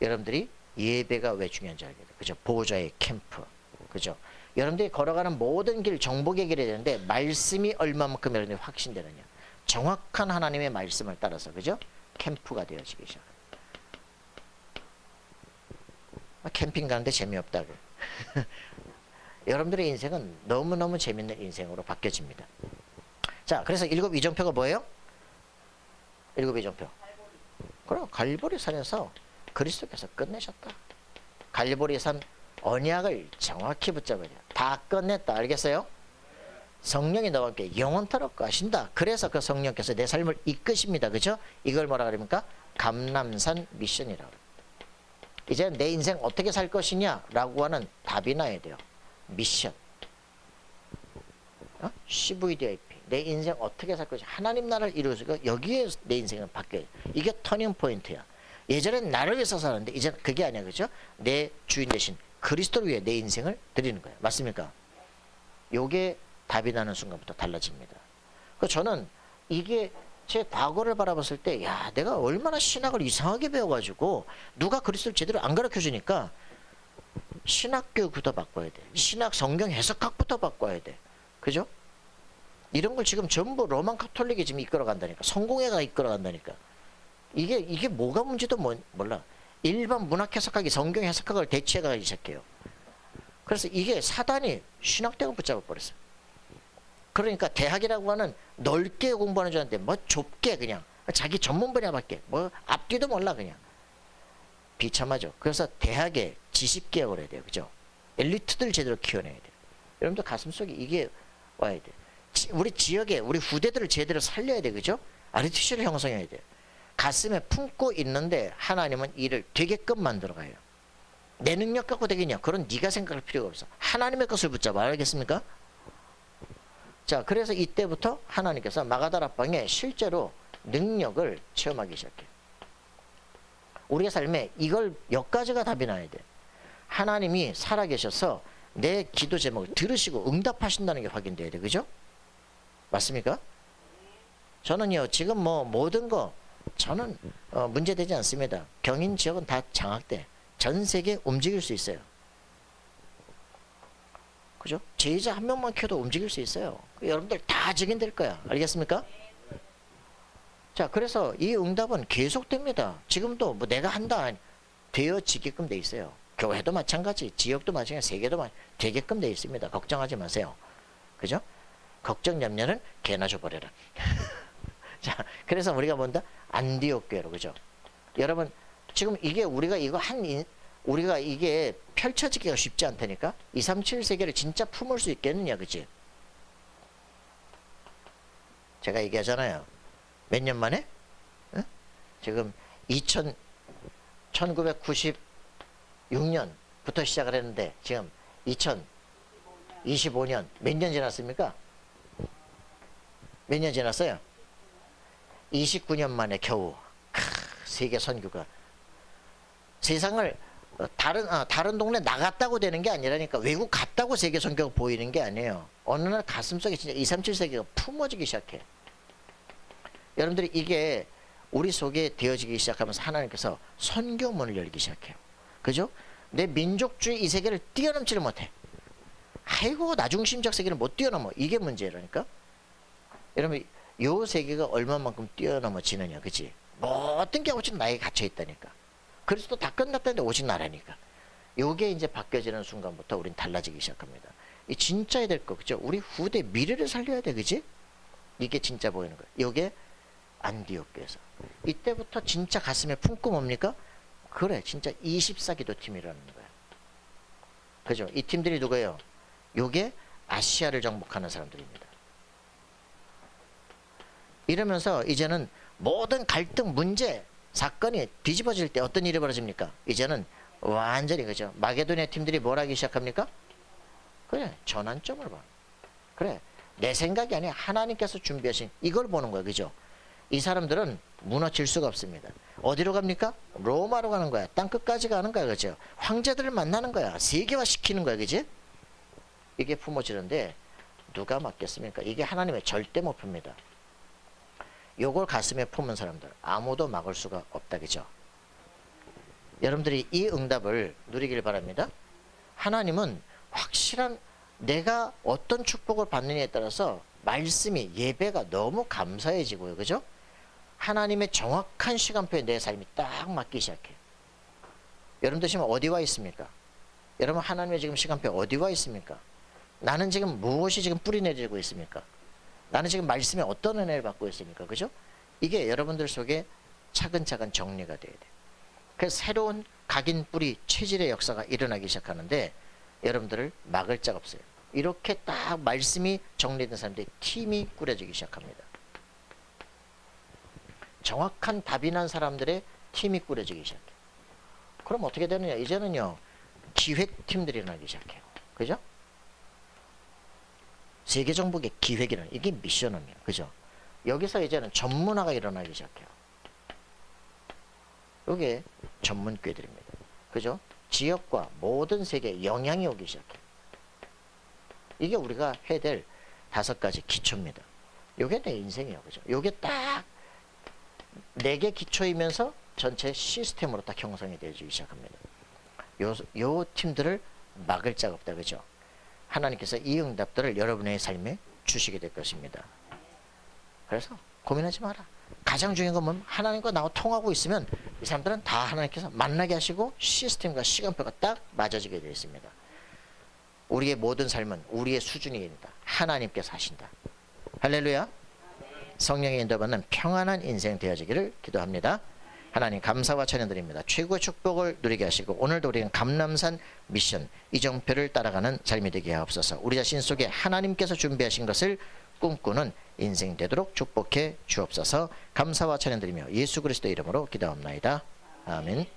여러분들이 예배가 왜 중요한지 알게 돼요. 그죠? 보호자의 캠프. 그죠? 여러분들이 걸어가는 모든 길 정복의 길이 되는데 말씀이 얼마만큼 여러분들이 확신되느냐. 정확한 하나님의 말씀을 따라서, 그죠? 캠프가 되어지기 시작합니다. 캠핑 가는데 재미없다고. 여러분들의 인생은 너무너무 재밌는 인생으로 바뀌어집니다. 자, 그래서 7 이정표가 뭐예요? 7 이정표. 그럼 갈보리산에서 그리스도께서 끝내셨다. 갈보리산 언약을 정확히 붙잡아야 돼요. 다 끝냈다. 알겠어요? 성령이 너와 함께 영원토록 가신다. 그래서 그 성령께서 내 삶을 이끄십니다. 그죠? 이걸 뭐라 그럽니까? 감람산 미션이라고. 이제 내 인생 어떻게 살 것이냐 라고 하는 답이 나야 돼요. 미션. CVDIP. 내 인생 어떻게 살 것이냐. 하나님 나라를 이루어서 여기에 내 인생은 바뀌어요. 이게 터닝 포인트야. 예전엔 나를 위해서 살았는데 이제 그게 아니야. 그죠? 내 주인 대신 그리스도를 위해 내 인생을 드리는 거예요. 맞습니까? 요게 답이 나는 순간부터 달라집니다. 저는 이게 제 과거를 바라봤을 때, 야, 내가 얼마나 신학을 이상하게 배워가지고 누가 그리스도를 제대로 안 가르쳐 주니까 신학교육부터 바꿔야 돼. 신학 성경 해석학부터 바꿔야 돼. 그죠? 이런 걸 지금 전부 로만 카톨릭이 지금 이끌어간다니까. 성공회가 이끌어간다니까. 이게 뭐가 문제도 몰라. 일반 문학 해석학이 성경 해석학을 대체해가기 시작해요. 그래서 이게 사단이 신학대학을 붙잡아 버렸어요. 그러니까 대학이라고 하는 넓게 공부하는 줄 알았는데 뭐 좁게 그냥 자기 전문 분야밖에 뭐 앞뒤도 몰라 그냥. 비참하죠. 그래서 대학에 지식개혁을 해야 돼요. 그죠? 엘리트들 제대로 키워내야 돼요. 여러분들 가슴속에 이게 와야 돼요. 우리 지역에 우리 후대들을 제대로 살려야 돼. 그죠? 아르티시를 형성해야 돼요. 가슴에 품고 있는데 하나님은 이를 되게끔 만들어가요. 내 능력 갖고 되겠냐? 그런 네가 생각할 필요가 없어. 하나님의 것을 붙잡아. 알겠습니까? 자, 그래서 이때부터 하나님께서 마가다락방에 실제로 능력을 체험하기 시작해요. 우리의 삶에 이걸 몇 가지가 답이 나야 돼. 하나님이 살아계셔서 내 기도 제목을 들으시고 응답하신다는 게 확인돼야 돼. 그죠? 맞습니까? 저는요, 지금 뭐 모든 거 저는 문제되지 않습니다. 경인 지역은 다 장악돼. 전 세계 움직일 수 있어요. 그죠? 제자 한 명만 켜도 움직일 수 있어요. 여러분들 다 증인될 거야. 알겠습니까? 자, 그래서 이 응답은 계속됩니다. 지금도 뭐 내가 한다 되어지게끔 돼 있어요. 교회도 마찬가지, 지역도 마찬가지, 세계도 되게끔 돼 있습니다. 걱정하지 마세요. 그죠? 걱정 염려는 개나 줘버려라. 자, 그래서 우리가 뭔다? 안디옥 교회로, 그죠? 여러분, 지금 이게 우리가 우리가 이게 펼쳐지기가 쉽지 않다니까? 237 세계를 진짜 품을 수 있겠느냐, 그치? 제가 얘기하잖아요. 몇 년 만에? 응? 지금 1996년부터 시작을 했는데 지금 2025년 몇 년 지났습니까? 몇 년 지났어요? 29년 만에 겨우 세계 선교가 세상을 다른 동네 나갔다고 되는 게 아니라니까. 외국 갔다고 세계 선교가 보이는 게 아니에요. 어느 날 가슴속에 진짜 237 세계가 품어지기 시작해. 여러분들이 이게 우리 속에 되어지기 시작하면서 하나님께서 선교문을 열기 시작해요. 그죠? 내 민족주의 이 세계를 뛰어넘지를 못해. 아이고, 나중심적 세계를 못 뛰어넘어. 이게 문제라니까. 여러분, 요 세계가 얼마만큼 뛰어넘어지느냐, 그치? 모든 게 오직 나에게 갇혀 있다니까. 그래서 또 다 끝났다는데 오직 나라니까. 요게 이제 바뀌어지는 순간부터 우린 달라지기 시작합니다. 이 진짜야 될 거, 그죠? 우리 후대 미래를 살려야 돼, 그지? 이게 진짜 보이는 거예요. 요게 안디옥교에서. 이때부터 진짜 가슴에 품고 뭡니까? 그래, 진짜 24기도 팀이라는 거예요. 그죠? 이 팀들이 누구예요? 요게 아시아를 정복하는 사람들입니다. 이러면서 이제는 모든 갈등, 문제, 사건이 뒤집어질 때 어떤 일이 벌어집니까? 이제는 완전히, 그죠? 마게도니아 팀들이 뭘 하기 시작합니까? 그래, 전환점을 봐. 그래, 내 생각이 아니야. 하나님께서 준비하신 이걸 보는 거야, 그죠? 이 사람들은 무너질 수가 없습니다. 어디로 갑니까? 로마로 가는 거야. 땅끝까지 가는 거야, 그죠? 황제들을 만나는 거야. 세계화시키는 거야, 그지? 이게 품어지는데 누가 막겠습니까? 이게 하나님의 절대 목표입니다. 요걸 가슴에 품은 사람들 아무도 막을 수가 없다, 그죠? 여러분들이 이 응답을 누리길 바랍니다. 하나님은 확실한 내가 어떤 축복을 받느냐에 따라서 말씀이, 예배가 너무 감사해지고요, 그죠? 하나님의 정확한 시간표에 내 삶이 딱 맞기 시작해요. 여러분들 지금 어디 와 있습니까? 여러분, 하나님의 지금 시간표에 어디 와 있습니까? 나는 지금 무엇이 지금 뿌리 내리고 있습니까? 나는 지금 말씀에 어떤 은혜를 받고 있습니까? 그죠? 이게 여러분들 속에 차근차근 정리가 돼야 돼요. 그래서 새로운 각인 뿌리 체질의 역사가 일어나기 시작하는데 여러분들을 막을 자가 없어요. 이렇게 딱 말씀이 정리된 사람들이 팀이 꾸려지기 시작합니다. 정확한 답이 난 사람들의 팀이 꾸려지기 시작해요. 그럼 어떻게 되느냐? 이제는요, 기획팀들이 일어나기 시작해요. 그죠? 세계 정복의 기획이라는, 이게 미션이에요. 그죠? 여기서 이제는 전문화가 일어나기 시작해요. 이게 전문교회들입니다. 그죠? 지역과 모든 세계에 영향이 오기 시작해요. 이게 우리가 해야 될 5가지 기초입니다. 이게 내 인생이에요. 그죠? 이게 딱 4개 기초이면서 전체 시스템으로 딱 형성이 되어지기 시작합니다. 요 팀들을 막을 자가 없다. 그죠? 하나님께서 이 응답들을 여러분의 삶에 주시게 될 것입니다. 그래서 고민하지 마라. 가장 중요한 건 뭐냐면 하나님과 나와 통하고 있으면 이 사람들은 다 하나님께서 만나게 하시고 시스템과 시간표가 딱 맞아지게 되어 있습니다. 우리의 모든 삶은 우리의 수준이 아니다. 하나님께서 하신다. 할렐루야. 성령의 인도받는 평안한 인생 되어지기를 기도합니다. 하나님 감사와 찬양드립니다. 최고의 축복을 누리게 하시고 오늘도 우리는 감람산 미션 이정표를 따라가는 삶이 되게 하옵소서. 우리 자신 속에 하나님께서 준비하신 것을 꿈꾸는 인생 되도록 축복해 주옵소서. 감사와 찬양드리며 예수 그리스도의 이름으로 기도합나이다. 아멘.